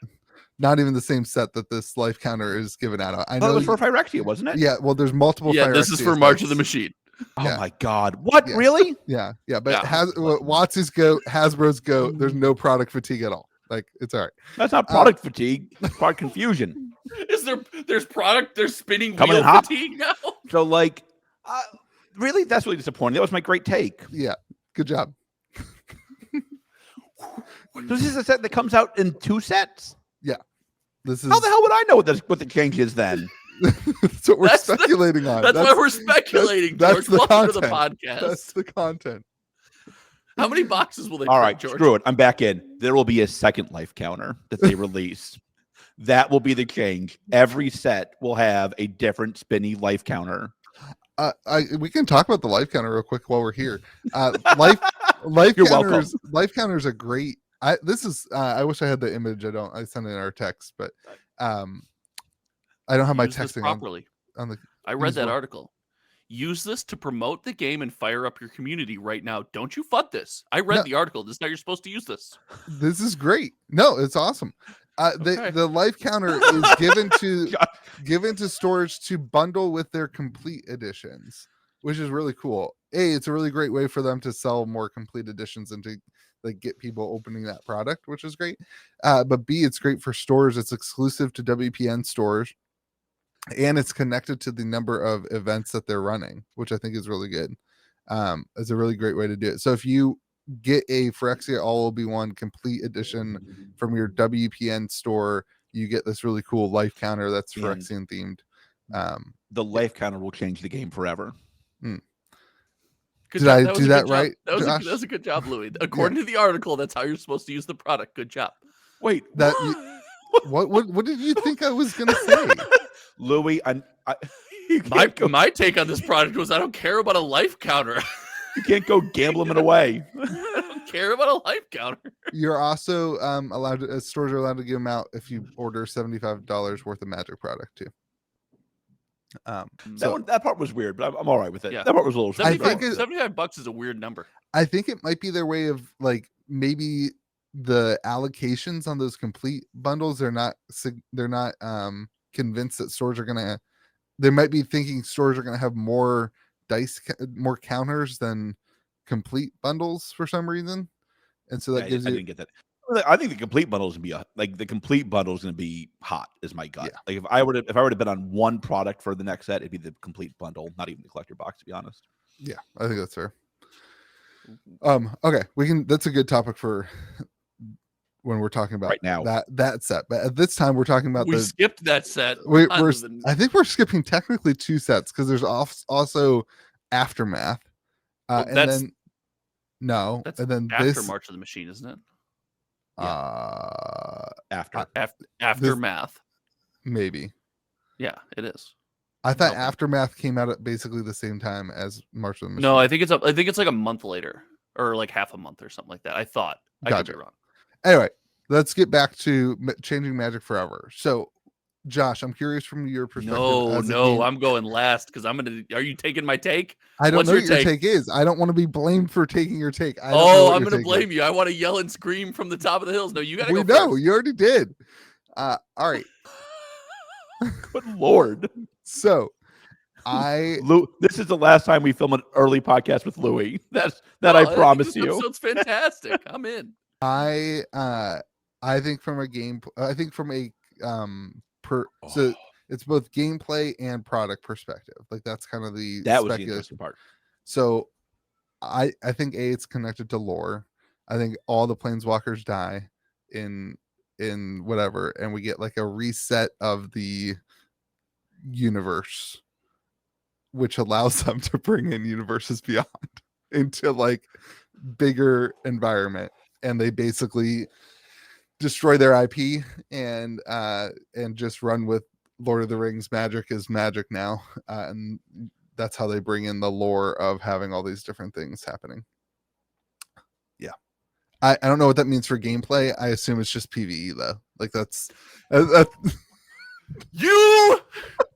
Not even the same set that this life counter is given out. I know it was for Phyrexia, wasn't it? Yeah, well, there's multiple. Yeah, this is for March of the Machine. Oh my God! What really? Yeah. But Watsy's goat, Hasbro's goat. There's no product fatigue at all. Like, it's all right. That's not product fatigue. That's product confusion. There's spinning wheel fatigue now. So like, really, that's really disappointing. That was my great take. Yeah, good job. This is a set that comes out in 2 sets. Yeah. This is. How the hell would I know what the change is then? That's what we're speculating on. That's why we're speculating. That's the content. To the podcast. That's the content. How many boxes will they? All right, George? Screw it. I'm back in. There will be a second life counter that they release. That will be the change. Every set will have a different spinny life counter. We can talk about the life counter real quick while we're here. Life counters. Welcome. Life counters are great. I wish I had the image. I sent it in our text, but I don't have my texting properly. I read that article. Use this to promote the game and fire up your community right now. Don't you FUD this. I read the article. This is how you're supposed to use this. This is great. No, it's awesome. The life counter is given to stores to bundle with their complete editions, which is really cool. It's a really great way for them to sell more complete editions and to get people opening that product, which is great. But B, it's great for stores. It's exclusive to WPN stores, and it's connected to the number of events that they're running, which I think is really good. It's a really great way to do it. So if you get a Phyrexia All Obi-Wan complete edition from your WPN store, you get this really cool life counter that's Phyrexian themed. The life counter will change the game forever. Did I do that right? That was a good job, Louis. According to the article, that's how you're supposed to use the product. Good job. Wait, what did you think I was going to say? Louis, my take on this product was I don't care about a life counter. You can't go gambling it away. I don't care about a life counter. You're also stores are allowed to give them out if you order $75 worth of Magic product too. That part was weird, but I'm all right with it. Yeah. That part was a little. $75 is a weird number. I think it might be their way of like maybe the allocations on those complete bundles. They're not convinced that stores are gonna. They might be thinking stores are gonna have more more counters than complete bundles for some reason, and so that gives you. I didn't get that. I think the complete bundle is gonna be the complete bundle is gonna be hot. Is my gut. Yeah. Like if I would have been on one product for the next set, it'd be the complete bundle, not even the collector box, to be honest. Yeah, I think that's fair. Okay, that's a good topic for when we're talking about right now that set. But at this time, we're talking about skipped that set. I think we're skipping technically 2 sets because there's also Aftermath, and then after March of the Machine, isn't it? Aftermath. Maybe. Yeah, it is. I thought Aftermath came out at basically the same time as March of the Machine. No, I think it's like a month later, or like half a month or something like that. I thought. I could be wrong. Anyway, let's get back to changing Magic forever. So, Josh, I'm curious from your perspective. No, I'm going last because Are you taking my take? I don't know what your take is. I don't want to be blamed for taking your take. I'm going to blame you. I want to yell and scream from the top of the hills. No, you got to go. No, you already did. All right. Good Lord. So, this is the last time we film an early podcast with Louis. I promise you. So it's fantastic. I'm in. I think from a so it's both gameplay and product perspective. Like that's kind of the interesting part. So I think it's connected to lore. I think all the planeswalkers die in whatever, and we get like a reset of the universe, which allows them to bring in universes beyond into like bigger environment, and they basically destroy their IP and just run with Lord of the Rings magic is magic now, and that's how they bring in the lore of having all these different things happening. Yeah, I don't know what that means for gameplay. I assume it's just PvE though. Like that's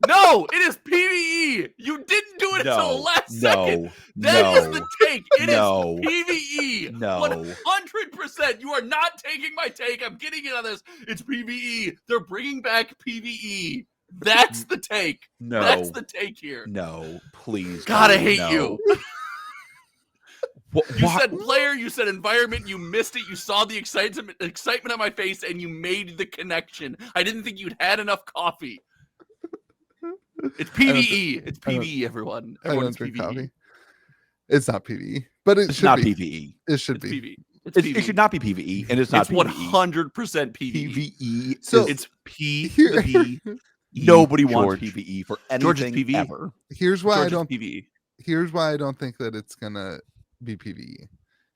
No, it is PvE. You didn't do it until the last second. That is the take. It is PvE. No. 100%. You are not taking my take. I'm getting in on this. It's PvE. They're bringing back PvE. That's the take. No. That's the take here. No, please. God, I hate you. You What? said player, you said environment, you missed it, you saw the excitement on my face, and you made the connection. I didn't think you'd had enough coffee. It's PvE. It's PvE, everyone. Everyone's PvE. Coffee. It's not PvE, but it's not PvE. It should be. PvE. It should not be PvE, and it's not PvE. 100% PvE. PvE. So it's PvE. Nobody wants PvE for anything PvE. ever. Here's why I don't. PvE. Here's why I don't think that it's gonna be PvE,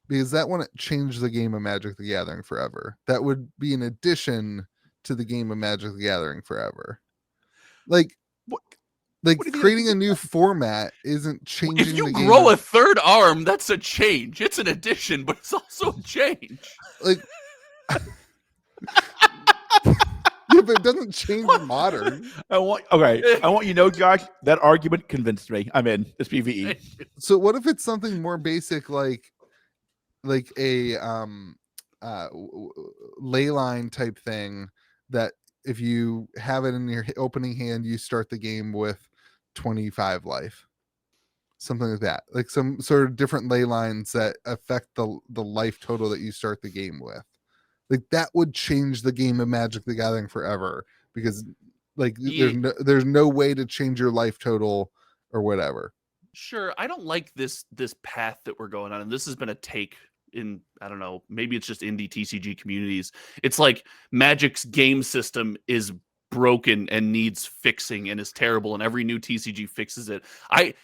because that wouldn't change the game of Magic the Gathering forever. That would be an addition to the game of Magic the Gathering forever. Like creating a new format isn't changing. If you the game grow a third arm, that's a change. It's an addition, but it's also a change. Like, yeah, but it doesn't change Modern. I want you to know, Josh, that argument convinced me. I'm in. It's PvE. So what if it's something more basic, like a ley line type thing, that if you have it in your opening hand, you start the game with 25 life, something like that, like some sort of different ley lines that affect the life total that you start the game with. Like that would change the game of Magic the Gathering forever, because like there's no way to change your life total or whatever. Sure, I don't like this path that we're going on, and this has been a take in, I don't know, maybe it's just indie TCG communities. It's like Magic's game system is broken and needs fixing and is terrible, and every new TCG fixes it.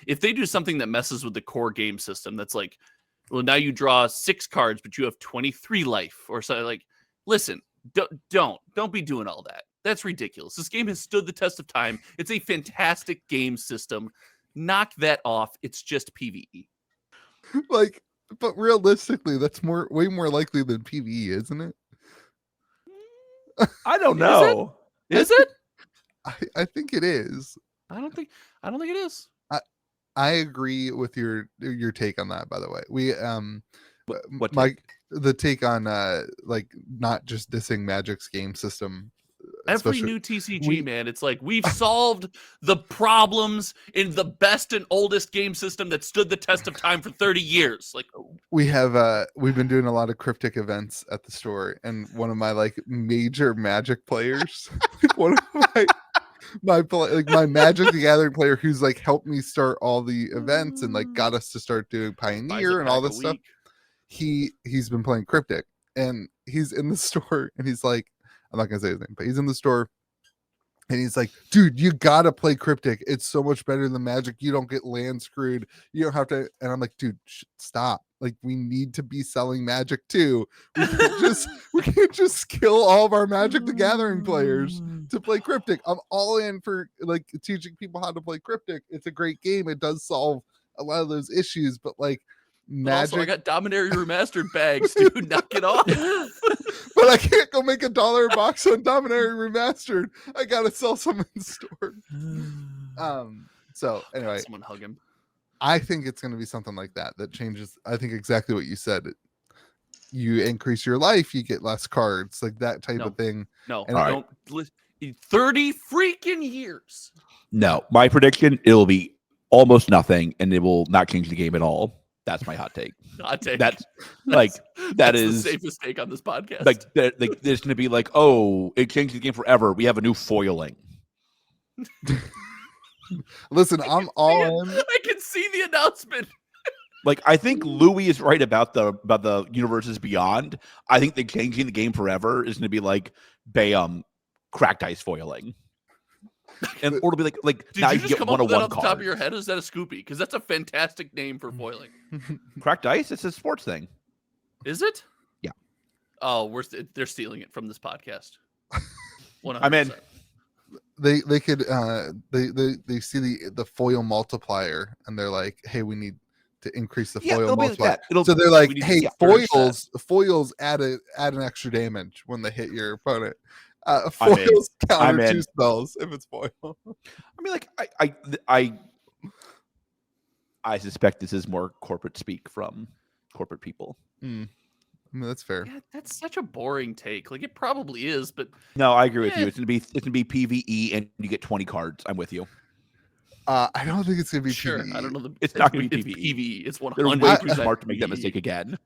If they do something that messes with the core game system, that's like, well, now you draw 6 cards, but you have 23 life or something. Like, listen, don't be doing all that. That's ridiculous. This game has stood the test of time. It's a fantastic game system. Knock that off. It's just PvE. Like, But realistically, that's way more likely than PvE, isn't it? I don't know. Is it? I think it is. I don't think it is. I agree with your take on that, by the way. We the take on like not just dissing Magic's game system. Every new TCG, man, it's like we've solved the problems in the best and oldest game system that stood the test of time for 30 years. Like we've been doing a lot of cryptic events at the store, and one of my like major Magic players, one of my Magic the Gathering player who's like helped me start all the events and like got us to start doing Pioneer and all this stuff. He's been playing Cryptic, and he's in the store, and he's like, I'm not gonna say his name, but he's in the store and he's like, dude, you gotta play Cryptic. It's so much better than Magic. You don't get land screwed. You don't have to. And I'm like, dude, stop. Like, we need to be selling Magic too. We can't just kill all of our Magic the Gathering players to play Cryptic. I'm all in for like teaching people how to play Cryptic. It's a great game. It does solve a lot of those issues, but like Magic. Also, I got Dominaria Remastered bags, dude. Knock it off. But I can't go make $1 a box on Dominaria Remastered. I gotta sell some in store. So anyway, someone hug him. I think it's gonna be something like that changes. I think exactly what you said. You increase your life, you get less cards, like that type of thing. No, and I don't. 30 freaking years. No, my prediction: it'll be almost nothing, and it will not change the game at all. That's my hot take. That's the safest take on this podcast. Like, there's going to be like, oh, it changed the game forever. We have a new foiling. Listen, I'm all in. I can see the announcement. Like, I think Louis is right about the universes beyond. I think the changing the game forever is going to be like, bam, cracked ice foiling. And or it'll be like did now you you just get come up with that off card. the top of your head? Or is that a Scoopy? Because that's a fantastic name for foiling. Cracked ice. It's a sports thing. Is it? Yeah. Oh, they're stealing it from this podcast. 100%. I mean, they could they see the foil multiplier and they're like, hey, we need to increase the foil multiplier. So they're like, hey, foils add an extra damage when they hit your opponent. Foils counter 2 spells if it's foil. I mean, like I suspect this is more corporate speak from corporate people. I mean, that's fair. Yeah, that's such a boring take. Like, it probably is, but no, I agree with you. It's gonna be PvE, and you get 20 cards. I'm with you. I don't think it's gonna be PvE. I don't know. It's not gonna be PvE. It's 100%. They're way too smart to make that mistake again.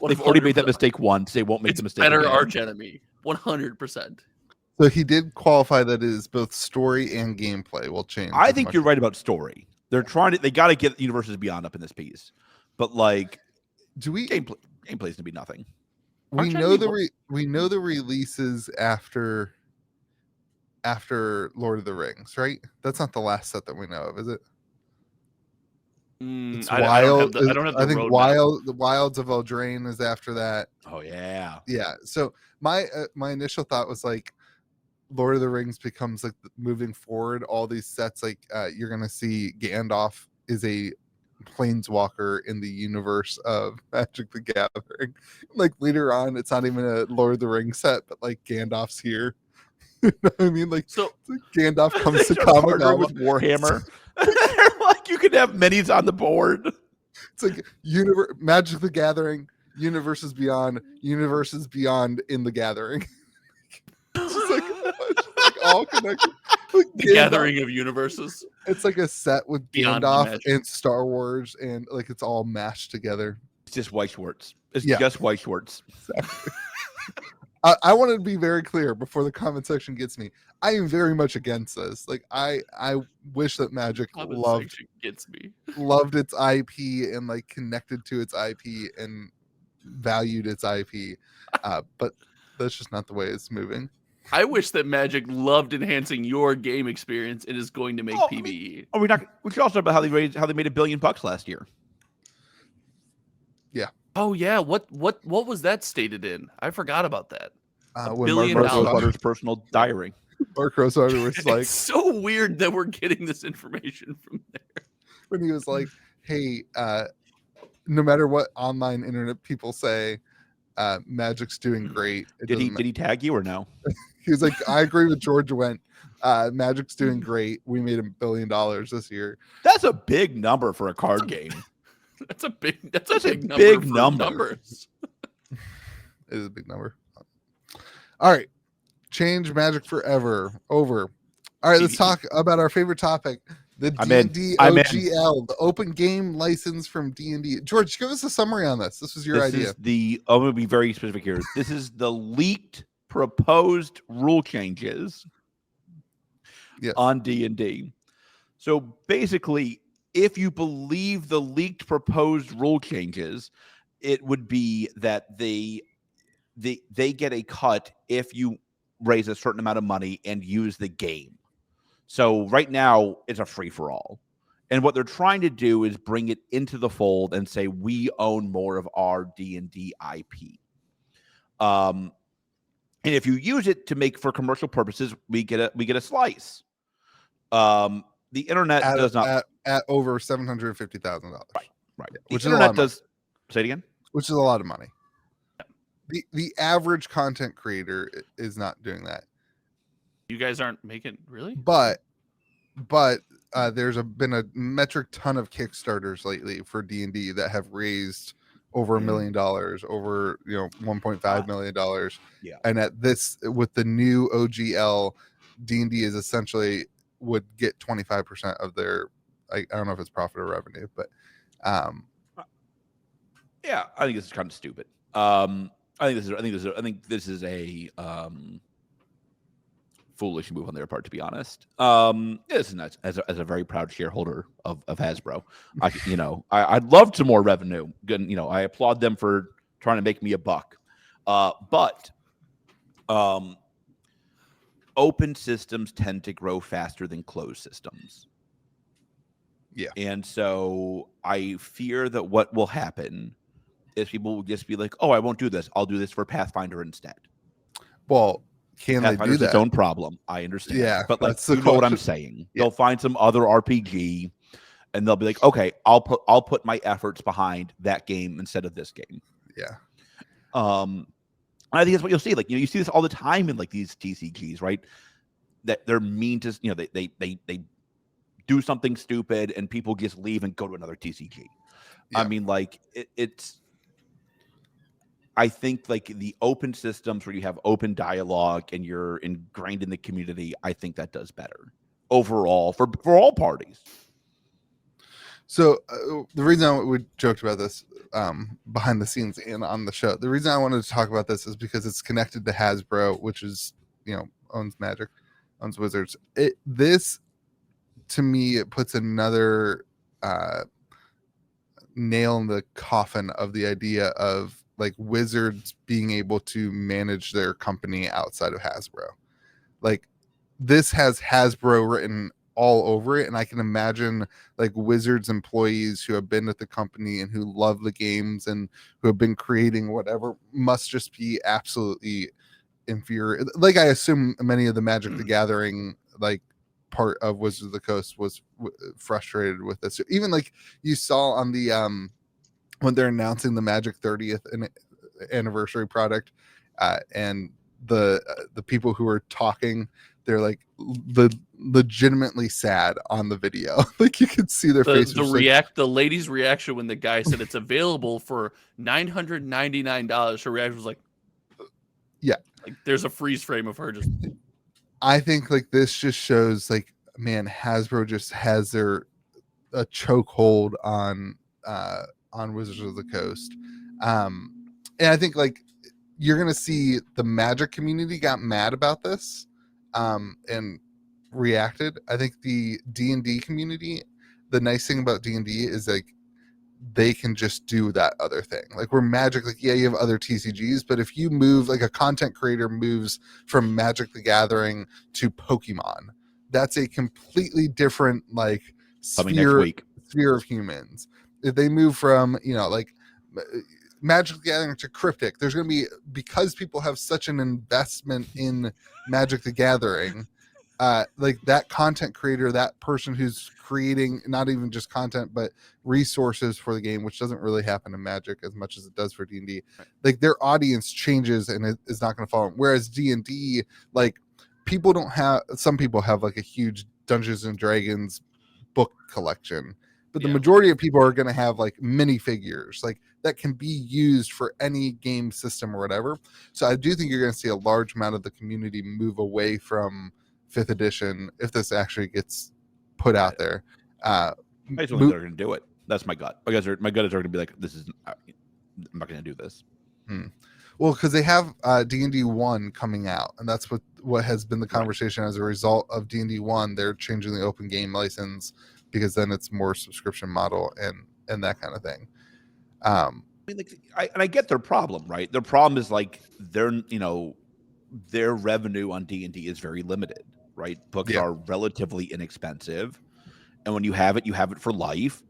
They've already made that mistake once. They won't make the mistake better again. arch enemy. 100%. So he did qualify that it is both story and gameplay will change. I think you're right about story. They got to get Universes Beyond up in this piece, but like, gameplay's gonna be nothing. We know the releases after Lord of the Rings, right? That's not the last set that we know of, is it? It's Wild. I don't have the I think roadmap. the Wilds of Eldraine is after that. Oh yeah. So my initial thought was like, Lord of the Rings becomes like moving forward. All these sets, like you're gonna see Gandalf is a planeswalker in the universe of Magic the Gathering. Like later on, it's not even a Lord of the Rings set, but like Gandalf's here. You know what I mean? Like, so Gandalf comes to Kamigawa with Warhammer. Like you could have minis on the board. It's like Magic the Gathering, Universes Beyond in the Gathering. It's just like all connected. Like the Gathering of Universes. It's like a set with Gandalf and Star Wars, and like it's all mashed together. It's just White Schwartz. It's just White Schwartz. Exactly. I want to be very clear before the comment section gets me. I am very much against this. Like I wish that Magic loved its IP and like connected to its IP and valued its IP, but that's just not the way it's moving. I wish that Magic loved enhancing your game experience and is going to make PvE. We should also talk about how they made $1 billion last year. Yeah. Oh yeah. What was that stated in? I forgot about that. When $1 billion. Butter's personal diary. Mark Rosewater was like, it's so weird that we're getting this information from there. When he was like, hey, no matter what online internet people say, Magic's doing great. Did he tag you or no? He was like, I agree with George Went. Magic's doing great. We made $1 billion this year. That's a big number for a card game. That's a big number. Numbers. It is a big number. All right. Change Magic forever. Over. All right, let's talk about our favorite topic. The D&D OGL, the open game license from D&D. George, give us a summary on this. This was your idea. I'm going to be very specific here. This is the leaked proposed rule changes on D&D. So basically, if you believe the leaked proposed rule changes, it would be that they get a cut if you raise a certain amount of money and use the game. So right now it's a free-for-all. And what they're trying to do is bring it into the fold and say, we own more of our D&D IP. And if you use it to make for commercial purposes, we get a slice. The internet does not at over $750,000. Right. Yeah, which the internet does. Say it again. Which is a lot of money. The average content creator is not doing that. You guys aren't making really, but there's been a metric ton of Kickstarters lately for D&D that have raised over $1 million, over $1.5 million. Yeah. And at this, with the new OGL, D&D is essentially would get 25% of their. I don't know if it's profit or revenue, but yeah, I think this is kind of stupid. I think this is a foolish move on their part, to be honest. This is nuts. As a very proud shareholder of Hasbro, I'd love some more revenue. I applaud them for trying to make me a buck. But open systems tend to grow faster than closed systems. Yeah, and so I fear that what will happen is people will just be like, "Oh, I won't do this. I'll do this for Pathfinder instead." Well, can they do that? Its own problem. I understand. Yeah, but you know what I'm saying. Yeah. They'll find some other RPG, and they'll be like, "Okay, I'll put my efforts behind that game instead of this game." Yeah. I think that's what you'll see. You see this all the time in these TCGs, right? That they're mean to, they do something stupid, and people just leave and go to another TCG. Yeah. I mean, it's. I think the open systems where you have open dialogue and you're ingrained in the community, I think that does better overall for all parties. So the reason we joked about this behind the scenes and on the show, the reason I wanted to talk about this is because it's connected to Hasbro, which is, owns Magic, owns Wizards. This, to me, it puts another nail in the coffin of the idea of Wizards being able to manage their company outside of Hasbro. This has Hasbro written all over it, and I can imagine Wizards employees who have been at the company and who love the games and who have been creating whatever must just be absolutely infuriated. I assume many of the Magic the Gathering part of Wizards of the Coast was frustrated with this. Even you saw on the when they're announcing the Magic 30th anniversary product, and the people who are talking, they're legitimately sad on the video. You could see their faces. The lady's reaction when the guy said it's available for $999. Her reaction was yeah, there's a freeze frame of her just. I think this just shows man, Hasbro just has a chokehold on Wizards of the Coast. And I think you're gonna see the Magic community got mad about this and reacted. I think the D&D community, the nice thing about D&D is they can just do that other thing. We're Magic, yeah, you have other TCGs, but if you move a content creator moves from Magic the Gathering to Pokemon, that's a completely different sphere of humans. If they move from Magic the Gathering to Cryptic, there's going to be, because people have such an investment in Magic the Gathering, like that content creator, that person who's creating not even just content but resources for the game, which doesn't really happen in Magic as much as it does for D&D. Like their audience changes and it is not going to follow them. Whereas D&D, like some people have like a huge Dungeons and Dragons book collection, but the majority of people are going to have like minifigures like that can be used for any game system or whatever. So I do think you're going to see a large amount of the community move away from 5th edition if this actually gets put out there. I just don't think they're going to do it. That's my gut. My gut is they're going to be like, "This is I'm not going to do this." Well, because they have D&D 1 coming out, and that's what has been the conversation as a result of D&D 1. They're changing the open game license because then it's more subscription model and that kind of thing. I mean, like, I get their problem, right? Their problem is like their revenue on D&D is very limited, right? Books are relatively inexpensive, and when you have it for life.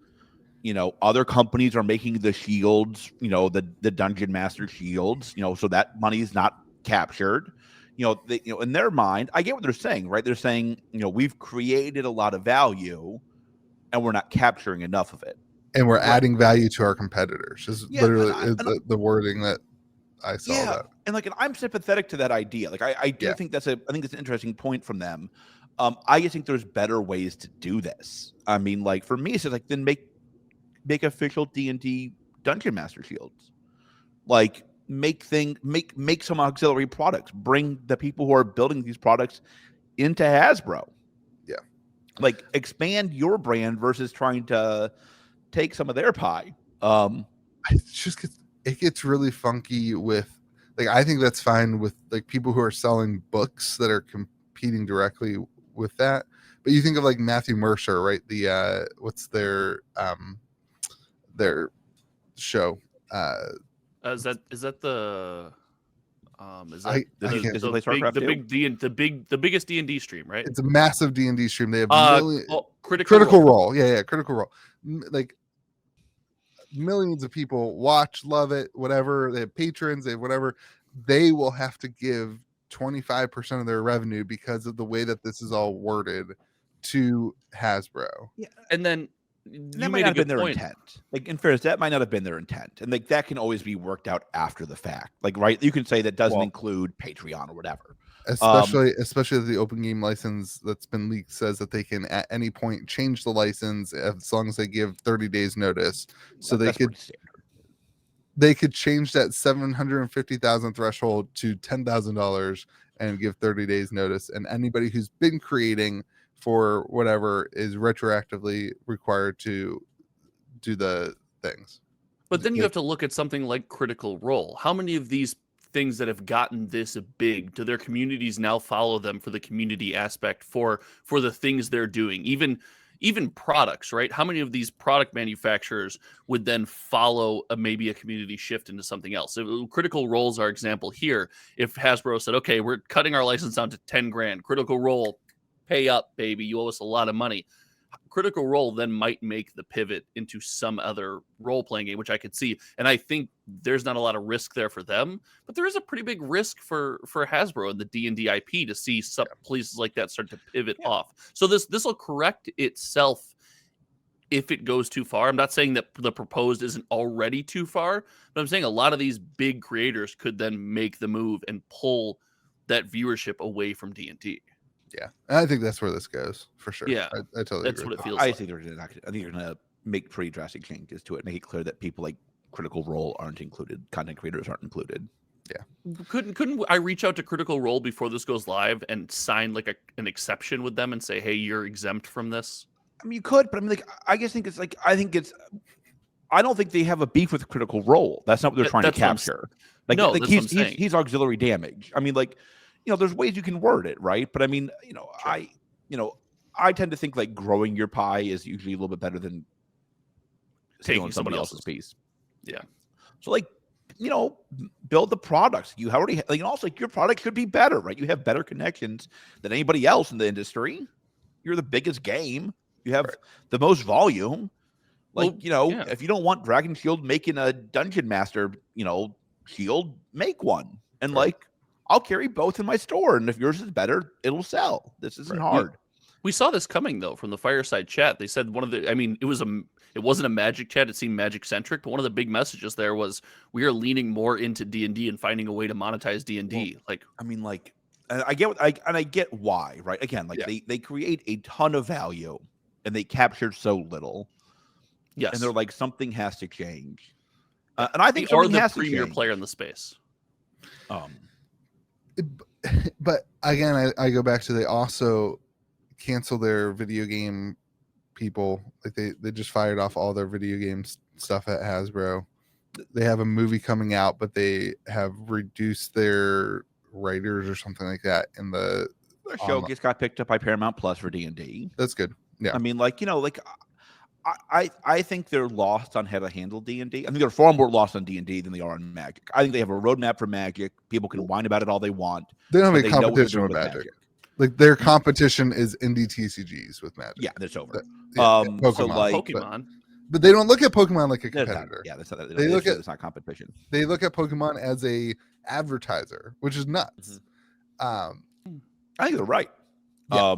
Other companies are making the shields, the Dungeon Master shields, so that money is not captured. In their mind, I get what they're saying, right? They're saying, we've created a lot of value, and we're not capturing enough of it. And we're adding value to our competitors. Is literally the wording that I saw. That. And I'm sympathetic to that idea. Like I do think I think it's an interesting point from them. I just think there's better ways to do this. I mean, like for me, it's just like then make official D&D Dungeon Master shields. Like make some auxiliary products. Bring the people who are building these products into Hasbro. Yeah. Like expand your brand versus trying to take some of their pie. It gets really funky with like I think that's fine with like people who are selling books that are competing directly with that. But you think of like Matthew Mercer, right? The what's their show? Is that the the biggest D&D stream, right? It's a massive D&D stream. They have Critical Role. Yeah, Critical Role. Like millions of people watch, love it, whatever. They have patrons, they have whatever. They will have to give 25% of their revenue because of the way that this is all worded to Hasbro. Yeah, and then that might not have been their intent. Like in fairness, that might not have been their intent, and like that can always be worked out after the fact. Like, right? You can say that doesn't include Patreon or whatever. Especially the open game license that's been leaked says that they can at any point change the license as long as they give 30 days notice. So they could change that 750,000 threshold to $10,000 and give 30 days notice. And anybody who's been creating for whatever is retroactively required to do the things. But then you have to look at something like Critical Role. How many of these things that have gotten this big, do their communities now follow them for the community aspect for the things they're doing? Even products, right? How many of these product manufacturers would then follow maybe a community shift into something else? So Critical Role's our example here. If Hasbro said, okay, we're cutting our license down to 10 grand, Critical Role, pay up, baby, you owe us a lot of money. Critical Role then might make the pivot into some other role-playing game, which I could see. And I think there's not a lot of risk there for them, but there is a pretty big risk for Hasbro and the D&D IP to see some places like that start to pivot off. So this will correct itself if it goes too far. I'm not saying that the proposed isn't already too far, but I'm saying a lot of these big creators could then make the move and pull that viewership away from D&D. Yeah, I think that's where this goes for sure. Yeah, I totally that's agree. what it feels I like. think they're going to make pretty drastic changes to it, make it clear that people like Critical Role aren't included, content creators aren't included. Yeah, couldn't I reach out to Critical Role before this goes live and sign like an exception with them and say, hey, you're exempt from this? I mean, you could, but I mean, like, I just think it's like, I don't think they have a beef with Critical Role. That's not what they're trying to capture. Like, no, like he's auxiliary damage. I mean, like, there's ways you can word it, right? But I mean, I tend to think like growing your pie is usually a little bit better than taking somebody else's piece. Yeah. So like, build the products. You already like, and also like your product should be better, right? You have better connections than anybody else in the industry. You're the biggest game. You have the most volume. Like, if you don't want Dragon Shield making a Dungeon Master, shield, make one. And like, I'll carry both in my store, and if yours is better, it'll sell. This isn't hard. We saw this coming though from the fireside chat. They said it wasn't a Magic chat. It seemed Magic centric, but one of the big messages there was we are leaning more into D&D and finding a way to monetize D&D. I get why, right? Again, they create a ton of value and they capture so little. Yes, and they're like, something has to change, and I think they are something the has to premier change. player in the space. But again, I go back to, they also cancel their video game people. Like they just fired off all their video games stuff at Hasbro. They have a movie coming out, but they have reduced their writers or something like that in the show. Just got picked up by Paramount Plus for D&D. That's good. Yeah, I mean, I think they're lost on how to handle D&D. I think they're far more lost on D&D than they are on Magic. I think they have a roadmap for Magic. People can whine about it all they want. They don't have a competition with Magic. Like their competition is indie TCGs with Magic. Yeah, that's over. Pokemon. But they don't look at Pokemon like a competitor. It's not competition. They look at Pokemon as a advertiser, which is nuts. I think they're right. Yeah.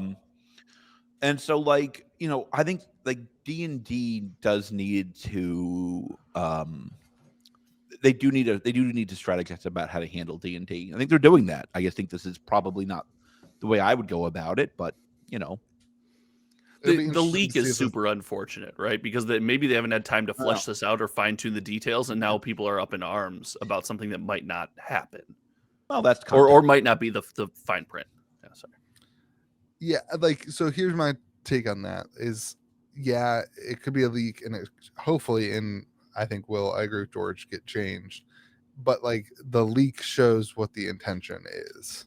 And so I think D&D does need to they do need to strategize about how to handle D&D. I think they're doing that. I just think this is probably not the way I would go about it, but the leak is super unfortunate, right? Because maybe they haven't had time to flesh this out or fine tune the details, and now people are up in arms about something that might not happen. Well, that's or might not be the fine print. Yeah, sorry. Yeah, so here's my take on that is, yeah, it could be a leak, and it hopefully, and I think I agree with George, get changed. But the leak shows what the intention is.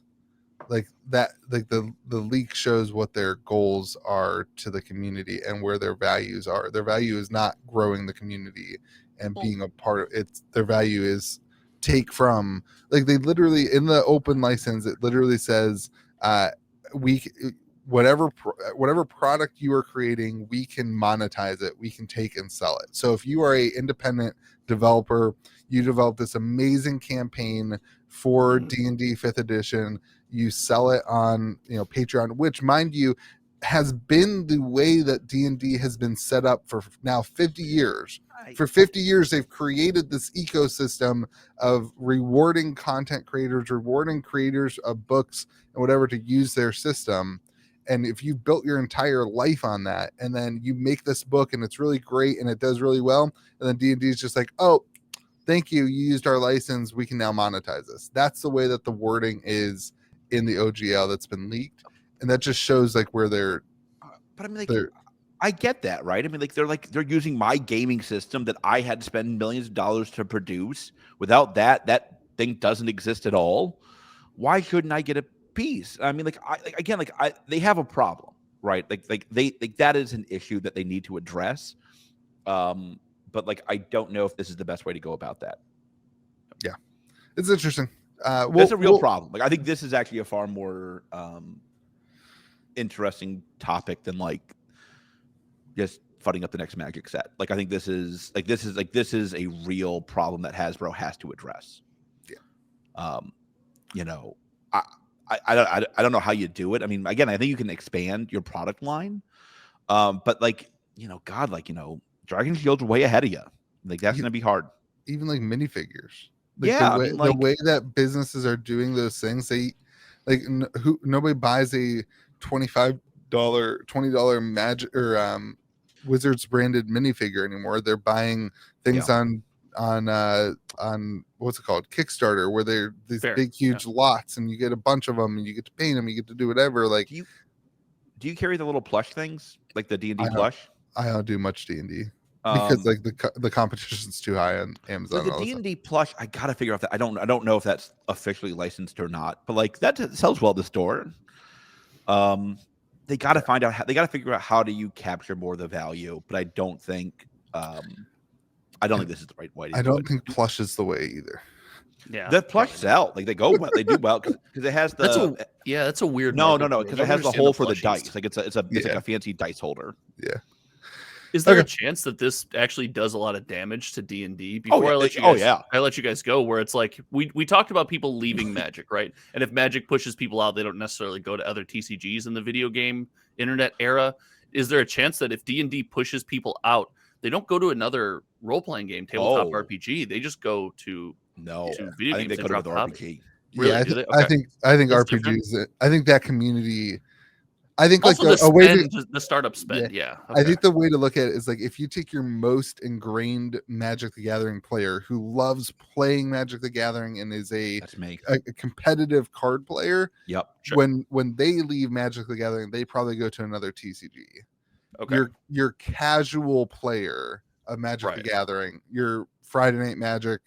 The leak shows what their goals are to the community and where their values are. Their value is not growing the community and being a part of it. Their value is take from, they literally, in the open license, it literally says whatever product you are creating, we can monetize it, we can take and sell it. So if you are a independent developer, you develop this amazing campaign for D&D 5th edition, you sell it on Patreon, which, mind you, has been the way that D&D has been set up for now 50 years. For 50 years, they've created this ecosystem of rewarding content creators, rewarding creators of books and whatever to use their system. And if you've built your entire life on that, and then you make this book and it's really great and it does really well, and then D&D is just like, oh, thank you, you used our license, we can now monetize this. That's the way that the wording is in the OGL that's been leaked, and that just shows where they're. But I mean, I get that, right? I mean, they're using my gaming system that I had to spend millions of dollars to produce. Without that thing doesn't exist at all. Why shouldn't I get a piece? I mean, they have a problem, right? That is an issue that they need to address. But I don't know if this is the best way to go about that. Yeah, it's interesting. That's a real problem. I think this is actually a far more interesting topic than just fudding up the next Magic set. I think this is a real problem that Hasbro has to address. Yeah. I don't know how you do it. I mean, again, I think you can expand your product line, but Dragon Shield's way ahead of you. That's going to be hard. Even minifigures. The way that businesses are doing those things, they nobody buys a $20 Magic or Wizards branded minifigure anymore. They're buying things on what's it called, Kickstarter, where they're these big huge lots, and you get a bunch of them, and you get to paint them, you get to do whatever. Do you carry the little plush things, like the D&D plush? I don't do much D&D. Because the competition's too high on Amazon. The D&D plush, I gotta figure out that I don't know if that's officially licensed or not, but that sells well at the store. They gotta find out. They gotta figure out how do you capture more of the value. But I don't think this is the right way. I don't think plush is the way either. Yeah, the plush sell. They go well. They do well because it has the. That's a weird. No, because it has the hole for the dice. It's a fancy dice holder. Yeah. Is there a chance that this actually does a lot of damage to D&D? Before I let you guys, I let you guys go, where it's like we talked about people leaving Magic, right? And if Magic pushes people out, they don't necessarily go to other TCGs in the video game internet era. Is there a chance that if D&D pushes people out, they don't go to another role-playing game, tabletop RPG? They just go to video games. I think they go to the RPG. Really? Yeah, Okay. I think That's RPGs. different. I think that community. I think also like a way to the startup spend. Yeah. Okay. I think the way to look at it is like if you take your most ingrained Magic the Gathering player who loves playing Magic the Gathering and is a competitive card player. Yep. Sure. When they leave Magic the Gathering, they probably go to another TCG. Okay. Your casual player of Magic the Gathering, your Friday Night Magic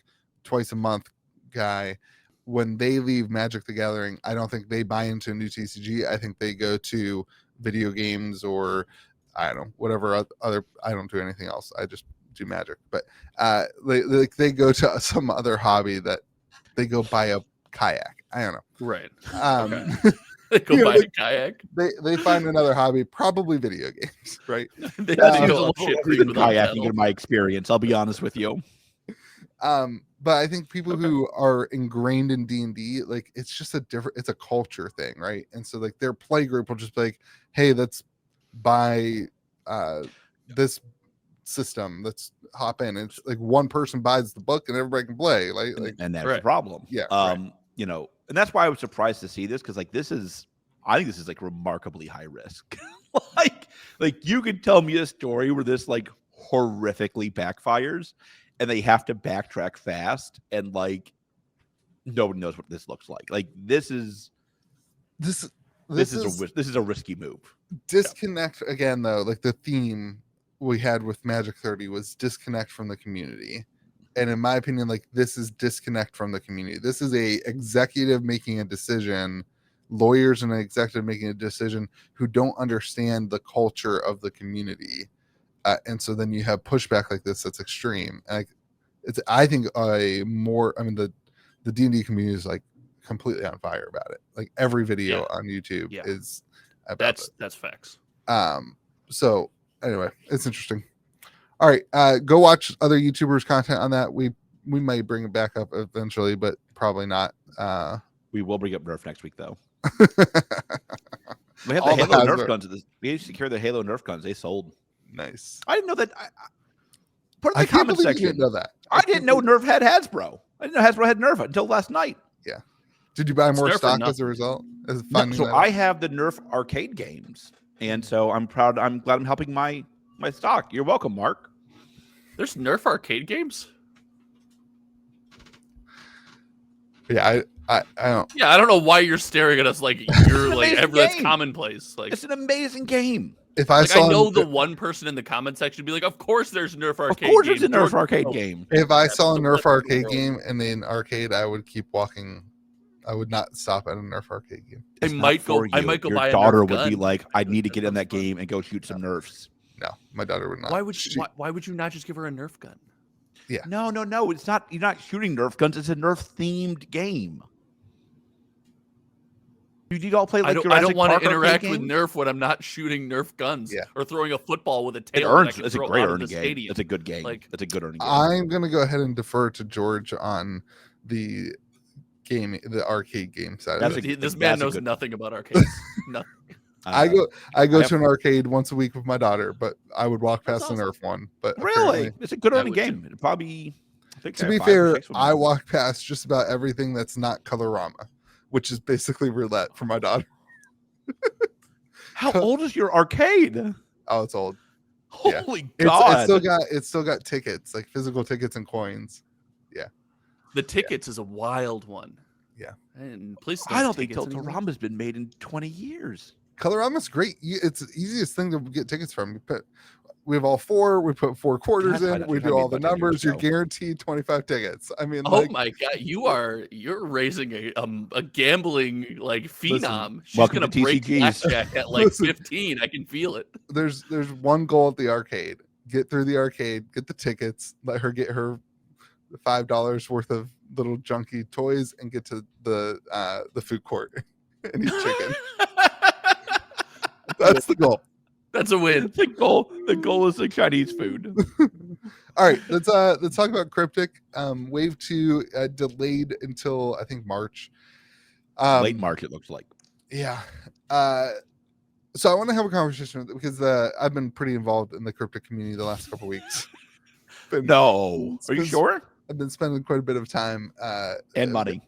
twice a month guy, when they leave Magic the Gathering, I don't think they buy into a new TCG. I think they go to video games or I don't know, whatever other. I don't do anything else. I just do Magic. But they go to some other hobby that they go buy a kayak. I don't know. Right. They go buy a kayak. They find another hobby, probably video games. Right. They go up shit creek with kayaking in my experience. I'll be honest with you. But I think people who are ingrained in D&D, like it's just it's a culture thing, right? And so like their play group will just be like, hey, let's buy this system, let's hop in. It's like one person buys the book and everybody can play. Like and that's the problem. Yeah. You know, and that's why I was surprised to see this, because like I think this is like remarkably high risk. like you could tell me a story where this like horrifically backfires and they have to backtrack fast, and like nobody knows what this looks like. Like this is a risky move. Disconnect again though, like the theme we had with Magic 30 was disconnect from the community. And in my opinion, like this is disconnect from the community. This is a executive making a decision, lawyers and an executive making a decision who don't understand the culture of the community. And so then you have pushback like this that's extreme. And I think the D&D community is like completely on fire about it. Like every video on YouTube is about that's facts. So anyway, it's interesting. All right, go watch other YouTubers' content on that. We might bring it back up eventually, but probably not. We will bring up Nerf next week though. We have the Halo Nerf guns. We used to carry the Halo Nerf guns. They sold. Nice. I didn't know that. Put it in the comment section. You didn't know that. I didn't know Nerf had Hasbro. I didn't know Hasbro had Nerf until last night. Yeah. Did you buy more stock as a result? I have the Nerf arcade games, and so I'm proud. I'm glad I'm helping my stock. You're welcome, Mark. There's Nerf arcade games. Yeah, I don't. Yeah, I don't know why you're staring at us like you're like that's commonplace. Like it's an amazing game. If I saw the one person in the comment section would be like, "Of course, there's Nerf arcade. Of course, there's a Nerf arcade game." If I saw a Nerf arcade game in an arcade, I would keep walking. I would not stop at a Nerf arcade game. I might go Your buy a Nerf daughter would gun. be like, "I need to get in that game and go shoot some Nerfs." No, my daughter would not. Why would you not just give her a Nerf gun? Yeah. No. It's not. You're not shooting Nerf guns. It's a Nerf themed game. You all play like I don't want to interact with Nerf when I'm not shooting Nerf guns or throwing a football with a tail. It's a great earning game. It's a good game. It's a good earning game. I'm going to go ahead and defer to George on the arcade game side. This man knows nothing about arcades. Nothing. I go to an arcade once a week with my daughter, but I would walk past the Nerf one. But really, it's a good earning game. It'd probably. To be fair, I walk past just about everything that's not Colorama, which is basically roulette for my daughter. How old is your arcade? Oh, it's old. Holy God! It's still got tickets, like physical tickets and coins. Yeah, the tickets is a wild one. Yeah, and please. I don't think Tiltorama's been made in 20 years. Colorama's great. It's the easiest thing to get tickets from. We have all four. We put 4 quarters in. We do all the numbers. You're guaranteed 25 tickets. I mean, my God, you're raising a gambling like phenom. She's gonna break blackjack at like 15. I can feel it. There's one goal at the arcade. Get through the arcade. Get the tickets. Let her get her $5 worth of little junky toys and get to the food court and eat chicken. That's the goal. That's a win. The goal is like Chinese food. All right, let's talk about Cryptic. Wave 2 delayed until I think March. Late March, it looks like. Yeah. So I want to have a conversation because I've been pretty involved in the Cryptic community the last couple of weeks. Are you sure? I've been spending quite a bit of time and money.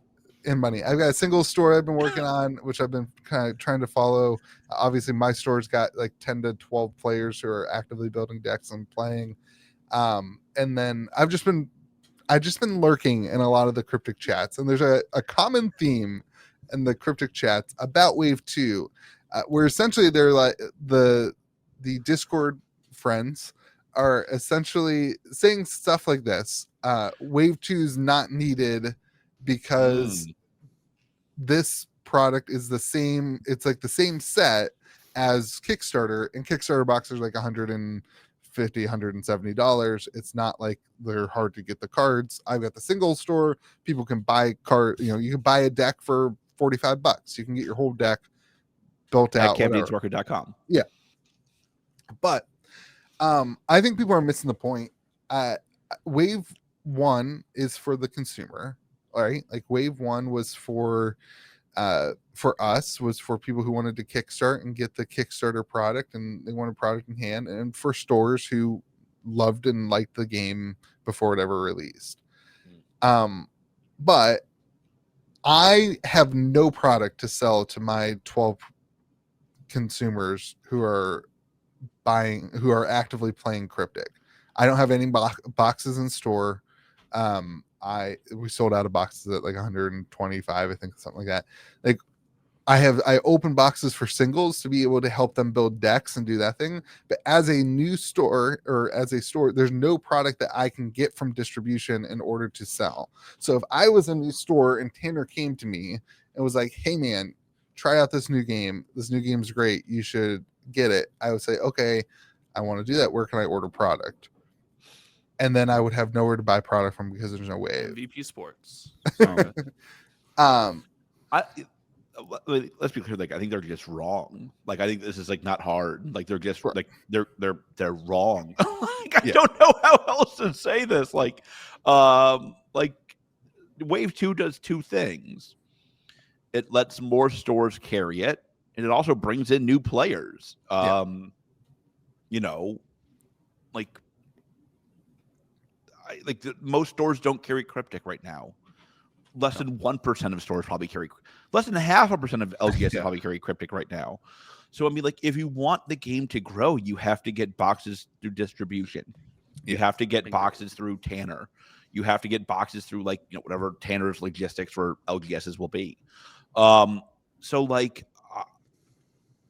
I've got a single store I've been working on, which I've been kind of trying to follow. Obviously, my store's got like 10 to 12 players who are actively building decks and playing. And then I've just been lurking in a lot of the Cryptic chats, and there's a common theme in the Cryptic chats about Wave 2, where essentially they're like the Discord friends are essentially saying stuff like this: Wave 2 is not needed because this product is the same. It's like the same set as Kickstarter, and Kickstarter boxes are like $150, $170. It's not like they're hard to get the cards. I've got the single store. People can buy you can buy a deck for $45. You can get your whole deck built out at CamDeansWorker.com. Yeah. But I think people are missing the point. Wave 1 is for the consumer. All right, like Wave 1 was for us, was for people who wanted to kickstart and get the Kickstarter product, and they wanted product in hand, and for stores who loved and liked the game before it ever released. But I have no product to sell to my 12 consumers who are actively playing Cryptic. I don't have any boxes in store. We sold out of boxes at like 125, I think, something like that. Like I open boxes for singles to be able to help them build decks and do that thing. But as a new store or as a store, there's no product that I can get from distribution in order to sell. So if I was a new store and Tanner came to me and was like, "Hey man, try out this new game. This new game's great. You should get it." I would say, "Okay, I want to do that. Where can I order product?" And then I would have nowhere to buy product from because there's no Wave. VP Sports. Let's be clear. Like, I think they're just wrong. Like, I think this is like not hard. Like, they're just like they're wrong. Like, I don't know how else to say this. Like Wave 2 does two things. It lets more stores carry it, and it also brings in new players. Most stores don't carry Cryptic right now. Less than 1% of stores probably carry. Less than 0.5% of LGS probably carry Cryptic right now. So I mean, like, if you want the game to grow, you have to get boxes through distribution. You have to get boxes through Tanner. You have to get boxes through whatever Tanner's logistics for LGSs will be.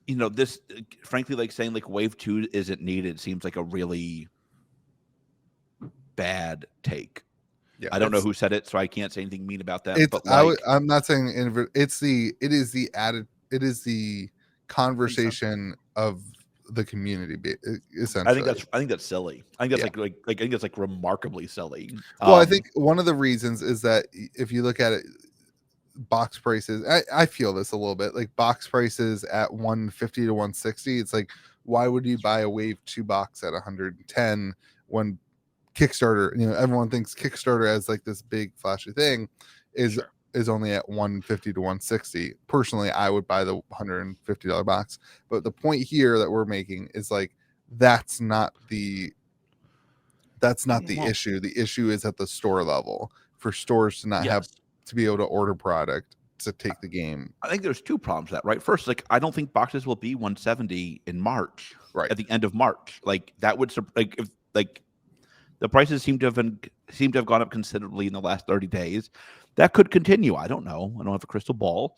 This frankly, like saying like Wave 2 isn't needed seems like a really bad take. Yeah, I don't know who said it, so I can't say anything mean about that. But I'm not saying it is the conversation of the community. Essentially, I think that's silly. I think that's I think it's like remarkably silly. Well, I think one of the reasons is that if you look at it, box prices. I feel this a little bit like box prices at 150 to 160. It's like, why would you buy a Wave 2 box at 110 when Kickstarter, everyone thinks Kickstarter as like this big flashy thing is only at 150 to 160. Personally, I would buy the $150 box. But the point here that we're making is like that's not the issue. The issue is at the store level for stores to not have to be able to order product to take the game. I think there's two problems with that, right? First, like, I don't think boxes will be 170 in March, right? At the end of March. Like, that would the prices seem to have gone up considerably in the last 30 days. That could continue. I don't know. I don't have a crystal ball.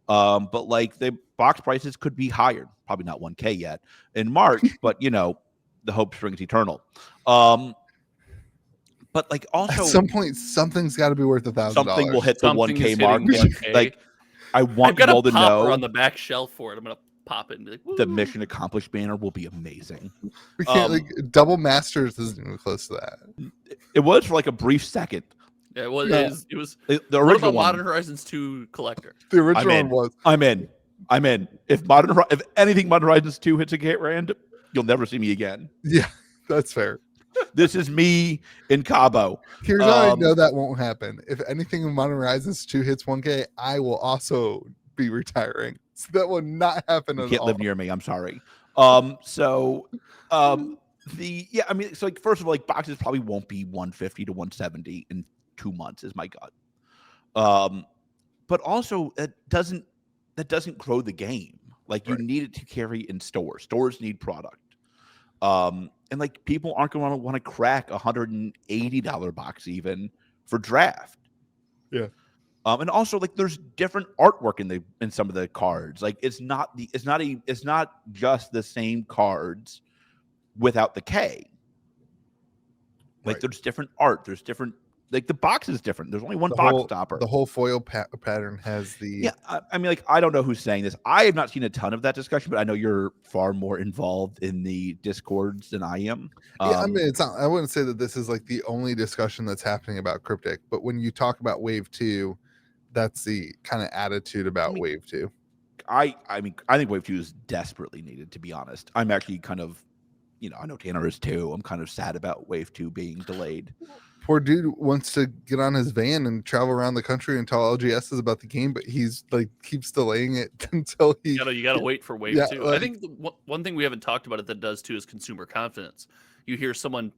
But like the box prices could be higher. Probably not 1K yet in March, but the hope springs eternal. But like also at some point something's got to be worth $1,000. Something will hit the 1K mark. Like I want you all to know on the back shelf for it. I'm gonna pop it and be like, woo. The mission accomplished banner will be amazing. We can't Double Masters isn't even close to that. It was for like a brief second. Yeah, it was. No. It was the original one. Modern Horizons 2 collector. The original one was. I'm in. If anything, Modern Horizons 2 hits a gate rand, You'll never see me again. Yeah, that's fair. This is me in Cabo. Here's how I know that won't happen. If anything in Modern Horizons 2 hits 1K, I will also be retiring. So that will not happen You at can't all. live near me. I'm sorry. So I mean, so like, first of all, like, boxes probably won't be 150 to 170 in 2 months is my gut. But also that doesn't grow the game. Like, you need it to carry in stores. Stores need product. And like, people aren't going to want to crack $180 box even for draft. Yeah. And also, like, there's different artwork in some of the cards. Like, it's not just the same cards without the K. Like, there's different art. There's different, like, the box is different. There's only one box stopper. The whole foil pattern has the... Yeah, I mean, like, I don't know who's saying this. I have not seen a ton of that discussion, but I know you're far more involved in the Discords than I am. Yeah, I mean, it's not, I wouldn't say that this is like the only discussion that's happening about Cryptic, but when you talk about Wave 2, that's the kind of attitude about Wave 2. I mean, I think Wave 2 is desperately needed, to be honest. I'm actually kind of, I know Tanner is too. I'm kind of sad about Wave 2 being delayed. Poor dude wants to get on his van and travel around the country and tell LGSs about the game, but he's like keeps delaying it until he... You gotta wait for Wave 2. Like, I think one thing we haven't talked about that does too is consumer confidence. You hear someone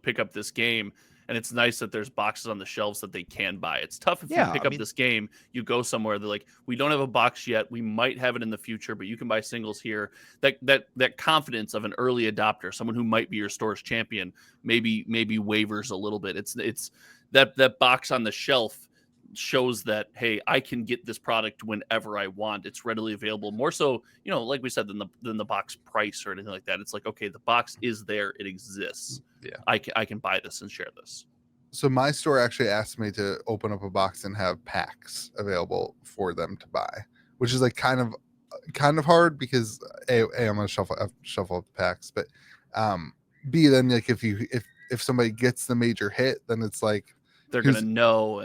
pick up this game, and it's nice that there's boxes on the shelves that they can buy. It's tough if you pick up this game, you go somewhere, they're like, we don't have a box yet. We might have it in the future, but you can buy singles here. That confidence of an early adopter, someone who might be your store's champion, maybe wavers a little bit. It's that box on the shelf shows that, hey, I can get this product whenever I want. It's readily available. More so, like we said, than the box price or anything like that. It's like, okay, the box is there. It exists. Yeah. I can buy this and share this. So my store actually asked me to open up a box and have packs available for them to buy, which is like kind of hard because A, I'm gonna shuffle up the packs, but B, then like if somebody gets the major hit, then it's like they're gonna know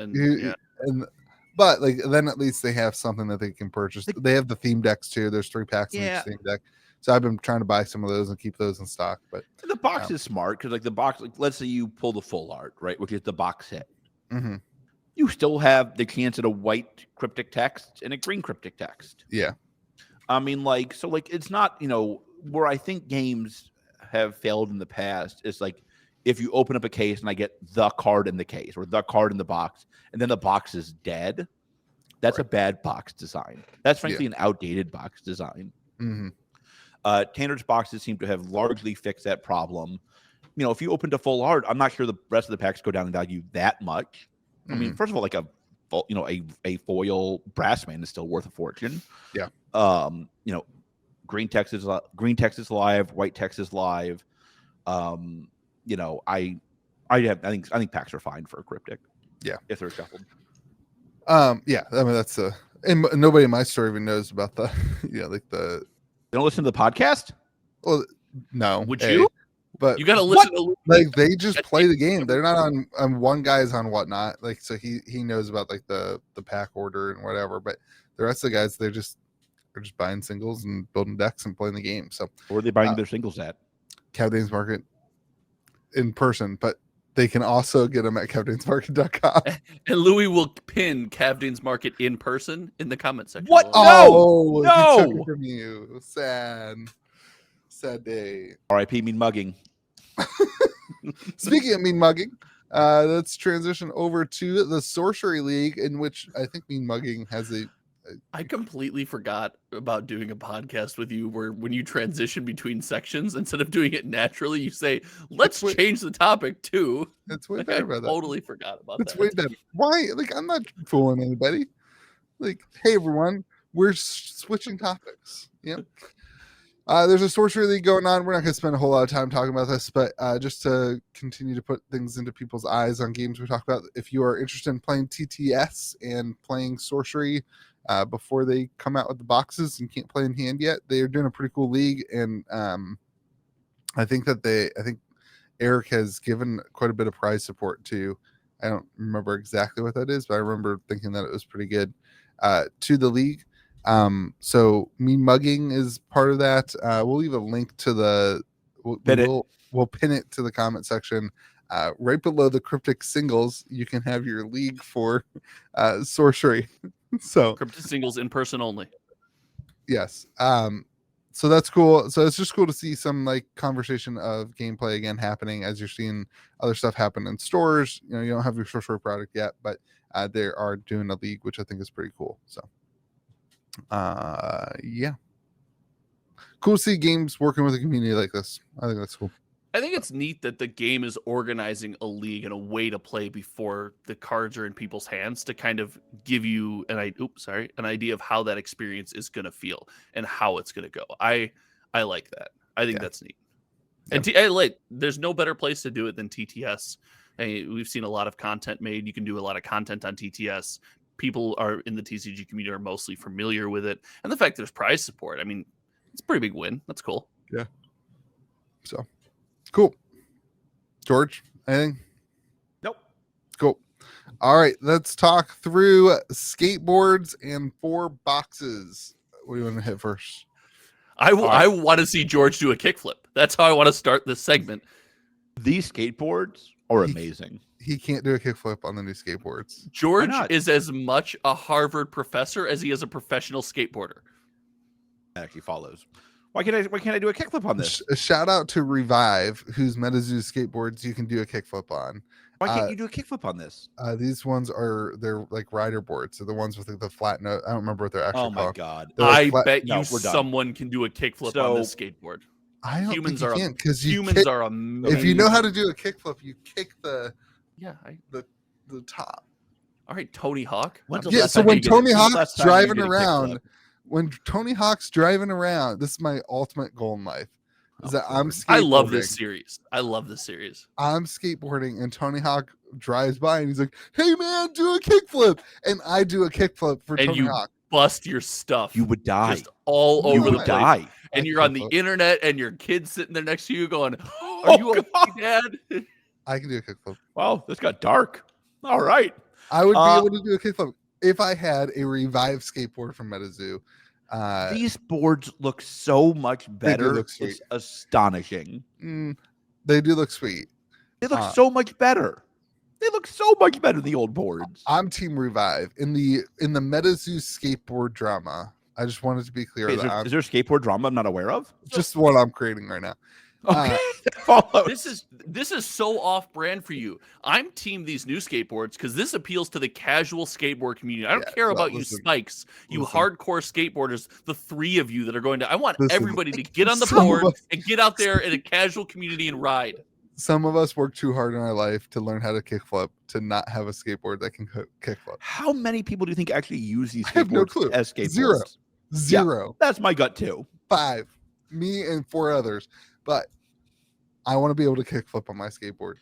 but like then at least they have something that they can purchase. They have the theme decks too. There's 3 packs in each theme deck. So I've been trying to buy some of those and keep those in stock. But the box is smart because like the box, like, let's say you pull the full art, right, which is the box hit. Mm-hmm. You still have the chance at a white cryptic text and a green cryptic text. Yeah. I mean, like, so like it's not, where I think games have failed in the past is like, if you open up a case and I get the card in the case or the card in the box, and then the box is dead, that's a bad box design. That's frankly an outdated box design. Mm-hmm. Tanner's boxes seem to have largely fixed that problem. If you opened a full art, I'm not sure the rest of the packs go down in value that much. I mean, first of all, like a foil Brassman is still worth a fortune. Yeah. Green text is live, white text is live. I think packs are fine for a cryptic. Yeah, if they're shuffled. Yeah, I mean that's and nobody in my store even knows about the like the. They don't listen to the podcast. Well, no. Would you? But you got to listen to like they just play the game. They're not on one guy's on whatnot. Like so he knows about like the pack order and whatever. But the rest of the guys they're just buying singles and building decks and playing the game. So where are they buying their singles at? Captain's Market in person, but they can also get them at captainsmarket.com. And Louis will pin Captain's Market in person in the comment section. What? No! No! He took it from you. Sad day. R.I.P. mean mugging. Speaking of mean mugging, let's transition over to the Sorcery League, in which I think mean mugging has I completely forgot about doing a podcast with you where when you transition between sections, instead of doing it naturally, you say, let's change the topic too. It's way better about that. I totally forgot about that. It's way better. Why? Like, I'm not fooling anybody. Like, hey, everyone, we're switching topics. Yeah. There's a Sorcery League going on. We're not going to spend a whole lot of time talking about this, but just to continue to put things into people's eyes on games we talk about, if you are interested in playing TTS and playing Sorcery before they come out with the boxes and can't play in hand yet, they are doing a pretty cool league. And I think Eric has given quite a bit of prize support to, I don't remember exactly what that is, but I remember thinking that it was pretty good, to the league. So me mugging is part of that. We'll leave a link to the. We'll pin it to the comment section. Right below the cryptic singles, you can have your league for sorcery. So cryptic singles in person only. Yes. So that's cool. So it's just cool to see some like conversation of gameplay again happening as you're seeing other stuff happen in stores. You know, you don't have your sorcery product yet, but they are doing a league, which I think is pretty cool. So yeah. Cool to see games working with a community like this. I think that's cool. I think it's neat that the game is organizing a league and a way to play before the cards are in people's hands to kind of give you an idea of how that experience is going to feel and how it's going to go. I like that. I think that's neat. Yeah. And there's no better place to do it than TTS. We've seen a lot of content made. You can do a lot of content on TTS. People are in the TCG community are mostly familiar with it, and the fact there's prize support. I mean, it's a pretty big win. That's cool. Yeah. So. Cool. George, anything? Nope. Cool. All right, let's talk through skateboards and 4 boxes. What do you want to hit first? I want to see George do a kickflip. That's how I want to start this segment. These skateboards are amazing. He can't do a kickflip on the new skateboards. George is as much a Harvard professor as he is a professional skateboarder. That actually follows. Why can't I do a kickflip on this? A shout out to Revive, whose MetaZoo skateboards you can do a kickflip on. Why can't you do a kickflip on this? These ones they're like rider boards. So the ones with the flat note. I don't remember what they're actually called. Oh my god! I bet someone can do a kickflip on this skateboard. I don't humans think you can because humans are amazing. If you know how to do a kickflip, you kick the top. All right, Tony Hawk. Yeah. So when Tony Hawk's driving around. When Tony Hawk's driving around, this is my ultimate goal in life. Is that I'm skateboarding. I love this series. I'm skateboarding and Tony Hawk drives by and he's like, "Hey man, do a kickflip," and I do a kickflip for Tony Hawk. Bust your stuff. You would die. Just all over the place. Die. And you're on the internet and your kid's sitting there next to you going, "Are you okay, Dad?" I can do a kickflip. Wow, this got dark. All right. I would be able to do a kickflip if I had a Revive skateboard from MetaZoo. These boards look so much better. It's astonishing. They do look sweet. They look so much better. They look so much better than the old boards. I'm Team Revive in the MetaZoo skateboard drama. I just wanted to be clear. Is there skateboard drama I'm not aware of? Just what I'm creating right now. Okay. This is so off brand for you. I'm team these new skateboards because this appeals to the casual skateboard community. I don't care about you spikes, you hardcore skateboarders, the 3 of you that are going to. I want everybody to get on the board and get out there in a casual community and ride. Some of us work too hard in our life to learn how to kickflip, to not have a skateboard that can kickflip. How many people do you think actually use these skateboards? I have no clue. As skateboards? Zero. Yeah, that's my gut too. 5. Me and 4 others. But I want to be able to kickflip on my skateboard.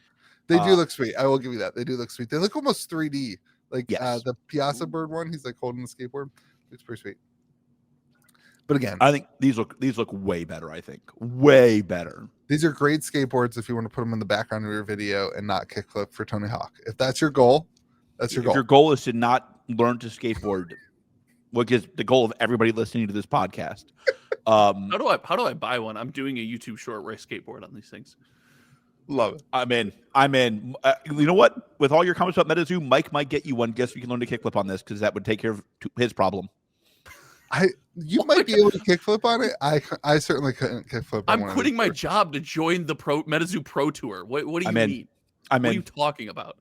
They do look sweet. I will give you that. They do look sweet. They look almost 3D. Like the Piazza Bird one, he's like holding the skateboard. It's pretty sweet. But again, I think these look way better. I think way better. These are great skateboards if you want to put them in the background of your video and not kickflip for Tony Hawk. If that's your goal, that's your goal. If your goal is to not learn to skateboard, which is the goal of everybody listening to this podcast. How do I buy one? I'm doing a YouTube short where I skateboard on these things. Love it. I'm in. You know what? With all your comments about MetaZoo, Mike might get you one. Guess we can learn to kickflip on this because that would take care of his problem. You might be able to kickflip on it. I certainly couldn't kickflip. I'm quitting my job to join the MetaZoo Pro Tour. What do you mean? What are you talking about?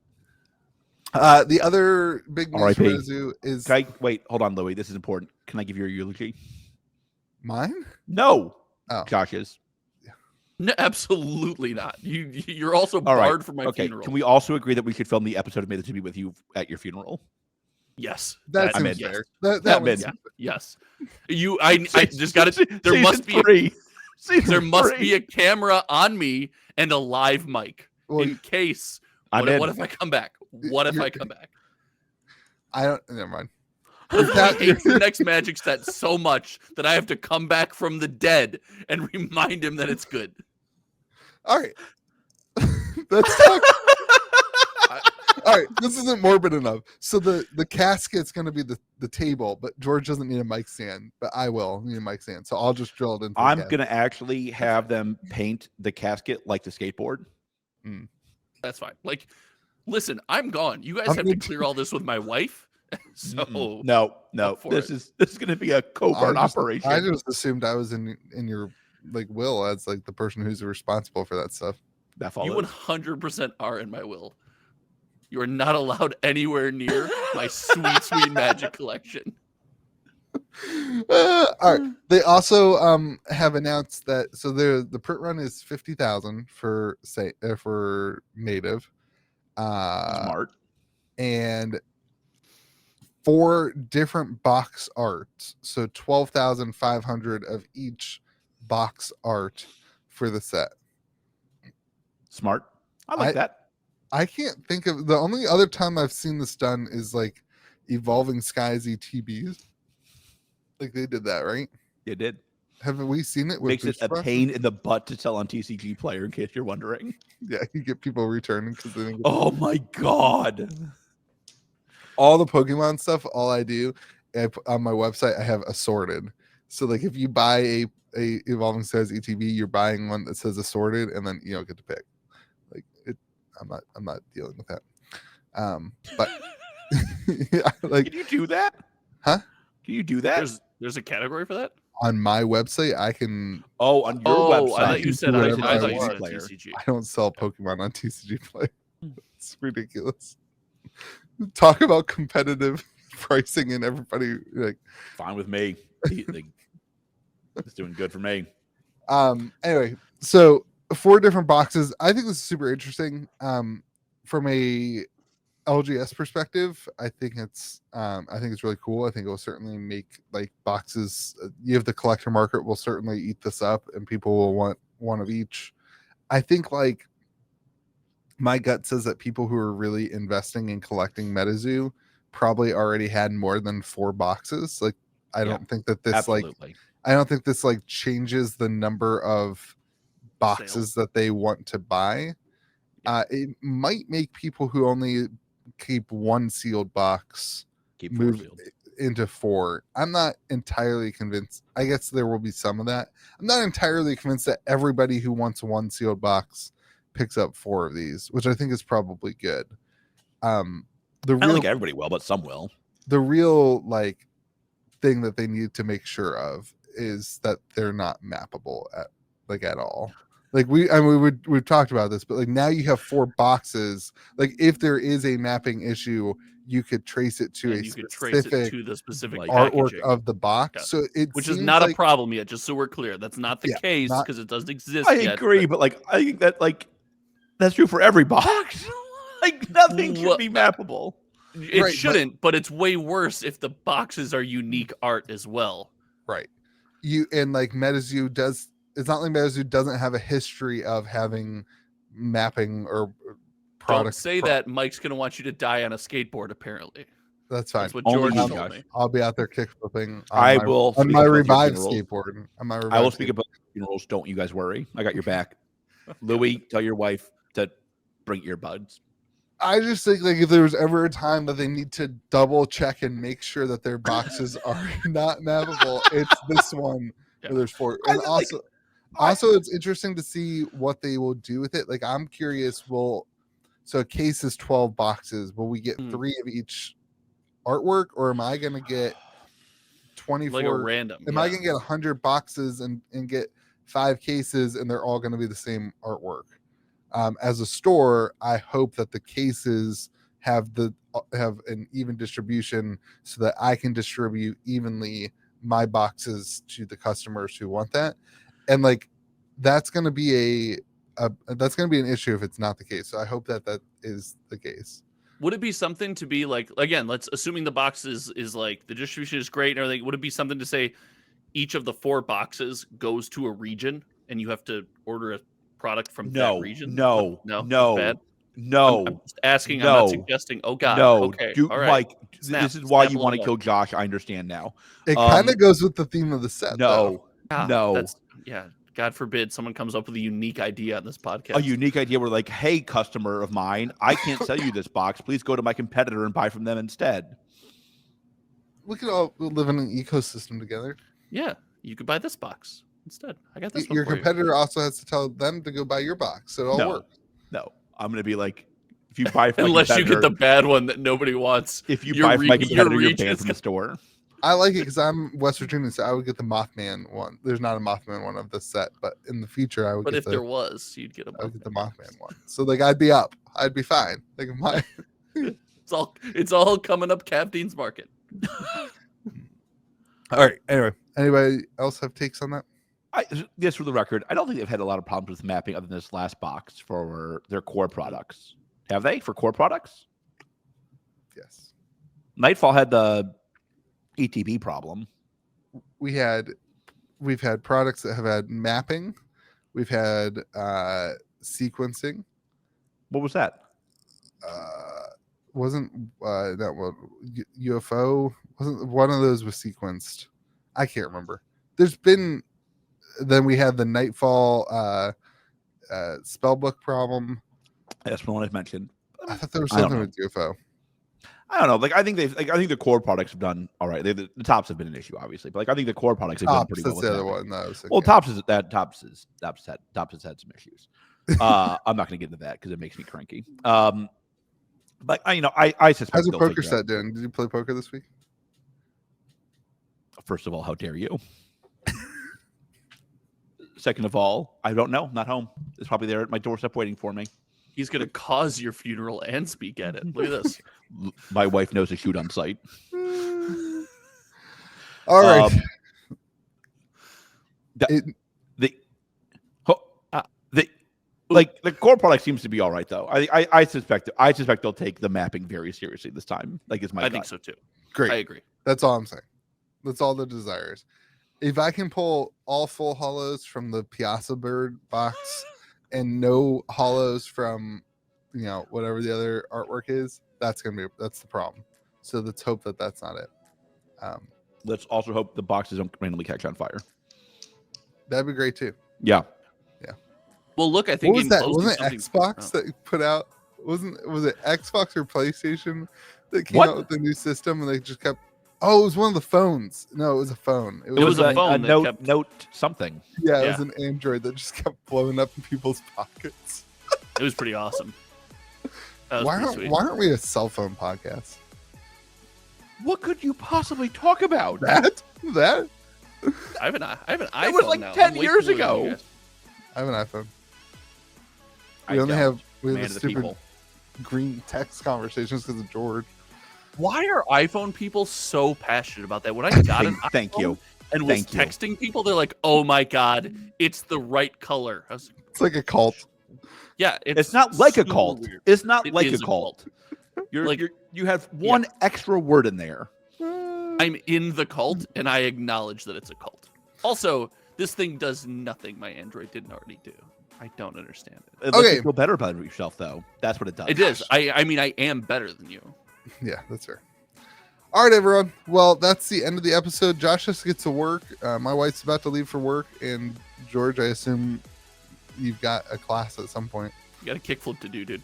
The other big news for MetaZoo is. Wait, hold on, Louie. This is important. Can I give you a eulogy? Mine? No. Oh. Josh's. No, absolutely not. You're also barred from my funeral. Can we also agree that we should film the episode of MTZBWY with you at your funeral? Yes, that's fair. Yes. I just got to. There must be. There must be a camera on me and a live mic in case. What if I come back? What if I come back? Never mind. I hate the next Magic set so much that I have to come back from the dead and remind him that it's good. All right. Let's talk. All right, this isn't morbid enough. So the casket's going to be the table, but George doesn't need a mic stand, but I will need a mic stand. So I'll just drill it into. I'm going to actually have them paint the casket like the skateboard. That's fine. Like, listen, I'm gone. You guys have to clear all this with my wife. So no, this is going to be a covert operation. I just assumed I was in your like will as like the person who's responsible for that stuff. That follows. You 100% are in my will. You are not allowed anywhere near my sweet Magic collection. All right. They also have announced that the print run is 50,000 for native. Smart. And 4 different box arts, so 12,500 of each box art for the set. Smart. I like that. I can't think of the only other time I've seen this done is like Evolving Skies ETBs. Like they did that, right? They did. Haven't we seen it? Makes it a pain in the butt to tell on TCG Player, in case you're wondering. Yeah, you get people returning because they think. Oh my god! All the Pokemon stuff, all I do on my website, I have assorted. So like if you buy a Evolving Skies ETB, you're buying one that says assorted, and then you don't get to pick. Like it, I'm not dealing with that. But yeah, like, can you do that? Huh? Can you do that? There's a category for that on my website. I can. Oh, on your website. I thought you said I thought you said Player. TCG. I don't sell Pokemon on TCG Player. It's ridiculous. Talk about competitive pricing and everybody like. Fine with me. It's doing good for me. Anyway, so 4 different boxes. I think this is super interesting. From a LGS perspective, I think it's really cool. I think it will certainly make like boxes. You have the collector market will certainly eat this up, and people will want one of each. I think like my gut says that people who are really investing in collecting MetaZoo probably already had more than 4 boxes. Like I don't think that this absolutely. I don't think this like changes the number of boxes that they want to buy. It might make people who only keep 1 sealed box move into 4. I'm not entirely convinced. I guess there will be some of that. I'm not entirely convinced that everybody who wants 1 sealed box picks up 4 of these, which I think is probably good. I don't think everybody will, but some will. The real like thing that they need to make sure of is that they're not mappable at all. Like we've talked about this, but like now you have 4 boxes. Like if there is a mapping issue, you could trace it to the specific artwork packaging of the box. So which is not a problem yet. Just so we're clear, that's not the case because it doesn't exist. I agree, but like I think that like that's true for every box. Like nothing should be mappable. It shouldn't, but it's way worse if the boxes are unique art as well. Right. Like MetaZoo does. It's not like MetaZoo doesn't have a history of having mapping or products. Don't say that. Mike's going to want you to die on a skateboard, apparently. That's fine. That's what George told me. I'll be out there kickflipping on my revived skateboard. I will speak about funerals. Don't you guys worry. I got your back. Louis, tell your wife to bring earbuds. I just think like if there was ever a time that they need to double check and make sure that their boxes are not mappable, it's this one where there's 4. And also, it's interesting to see what they will do with it. Like, I'm curious. So a case is 12 boxes. Will we get 3 of each artwork, or am I going to get 24? Like a random. Am I going to get 100 boxes and get 5 cases, and they're all going to be the same artwork? As a store, I hope that the cases have an even distribution, so that I can distribute evenly my boxes to the customers who want that. And like that's going to be an issue if it's not the case. So I hope that is the case. Would it be something to be like, again, assuming the boxes is like the distribution is great and everything, would it be something to say each of the 4 boxes goes to a region and you have to order a product from that region? No. I'm just asking. No. I'm not suggesting. Oh God. No. Okay. All right. Mike, this is why you want to kill Josh. I understand now. It kind of goes with the theme of the set. No. That's God forbid someone comes up with a unique idea on this podcast. A unique idea where like, hey, customer of mine, I can't sell you this box. Please go to my competitor and buy from them instead. We could all live in an ecosystem together. Yeah, you could buy this box instead. I got this one Your for competitor also has to tell them to go buy your box, so it all works. No, I'm going to be like, if you buy from unless you get the bad one that nobody wants. If you buy from my competitor, you're banned from the store. I like it because I'm West Virginia, so I would get the Mothman one. There's not a Mothman one of this set, but in the future, I would. But if there was, you'd get I would get the Mothman one. So like, I'd be up. I'd be fine. Like my. it's all coming up Captain's Market. All right. Anyway, anybody else have takes on that? Just for the record, I don't think they've had a lot of problems with mapping other than this last box for their core products. Have they for core products? Yes. Nightfall had the ETB problem. We've had products that have had mapping. We've had sequencing. What was that? Wasn't that one UFO? Wasn't one of those was sequenced? I can't remember. There's been. Then we had the Nightfall spellbook problem. That's the one I mentioned. I thought there was something with UFO. I don't know. Like I think I think the core products have done all right. The tops have been an issue, obviously, but like I think the core products have done pretty well. That's the other one. No, well, tops has had some issues. I'm not going to get into that because it makes me cranky. But I suspect. How's your poker set doing? Did you play poker this week? First of all, how dare you? Second of all, I don't know. I'm not home. It's probably there at my doorstep waiting for me. He's going to cause your funeral and speak at it. Look at this. My wife knows to shoot on sight. All right. The core product seems to be all right though. I suspect they'll take the mapping very seriously this time. Like it's my I think so too. Great. I agree. That's all I'm saying. That's all the desires. If I can pull all full hollows from the Piazza Bird box and no hollows from whatever the other artwork is, that's the problem. So let's hope that that's not it. Let's also hope the boxes don't randomly catch on fire. That'd be great too. Yeah. Well, look, I think what was that? Wasn't it Xbox that put out? Was it Xbox or PlayStation that came out with the new system and they just kept? Oh, it was one of the phones. No, it was a phone. It was a phone. Note something. Yeah, it was an Android that just kept blowing up in people's pockets. It was pretty awesome. Why aren't we a cell phone podcast? What could you possibly talk about? That? I have an iPhone. It was like 10 years ago. I have an iPhone. We have the stupid green text conversations because of George. Why are iPhone people so passionate about that? When I got an iPhone Thank you. And was texting people, they're like, "Oh my god, it's the right color." It's like a cult. Yeah, it's not like a cult. Weird. It's not like a cult. You have one extra word in there. I'm in the cult, and I acknowledge that it's a cult. Also, this thing does nothing my Android didn't already do. I don't understand it. It makes you feel better about yourself, though. That's what it does. It is. I mean, I am better than you. Yeah, that's fair. All right, everyone. Well, that's the end of the episode. Josh has to get to work. My wife's about to leave for work. And George, I assume you've got a class at some point. You got a kickflip to do, dude.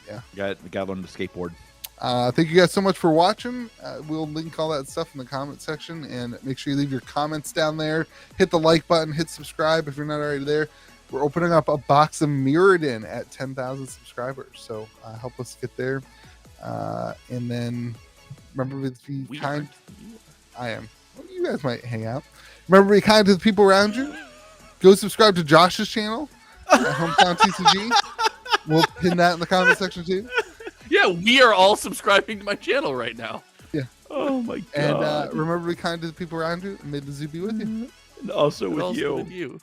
Yeah. You got to learn to skateboard. Thank you guys so much for watching. We'll link all that stuff in the comment section. And make sure you leave your comments down there. Hit the like button. Hit subscribe if you're not already there. We're opening up a box of Mirrodin at 10,000 subscribers. So help us get there. And then remember to be kind. I am. Well, you guys might hang out. Remember to be kind to the people around you. Go subscribe to Josh's channel at Hometown TCG. We'll pin that in the comment section too. Yeah, we are all subscribing to my channel right now. Yeah. Oh my god. And remember to be kind to the people around you. And may the zoo be with you. And also with you.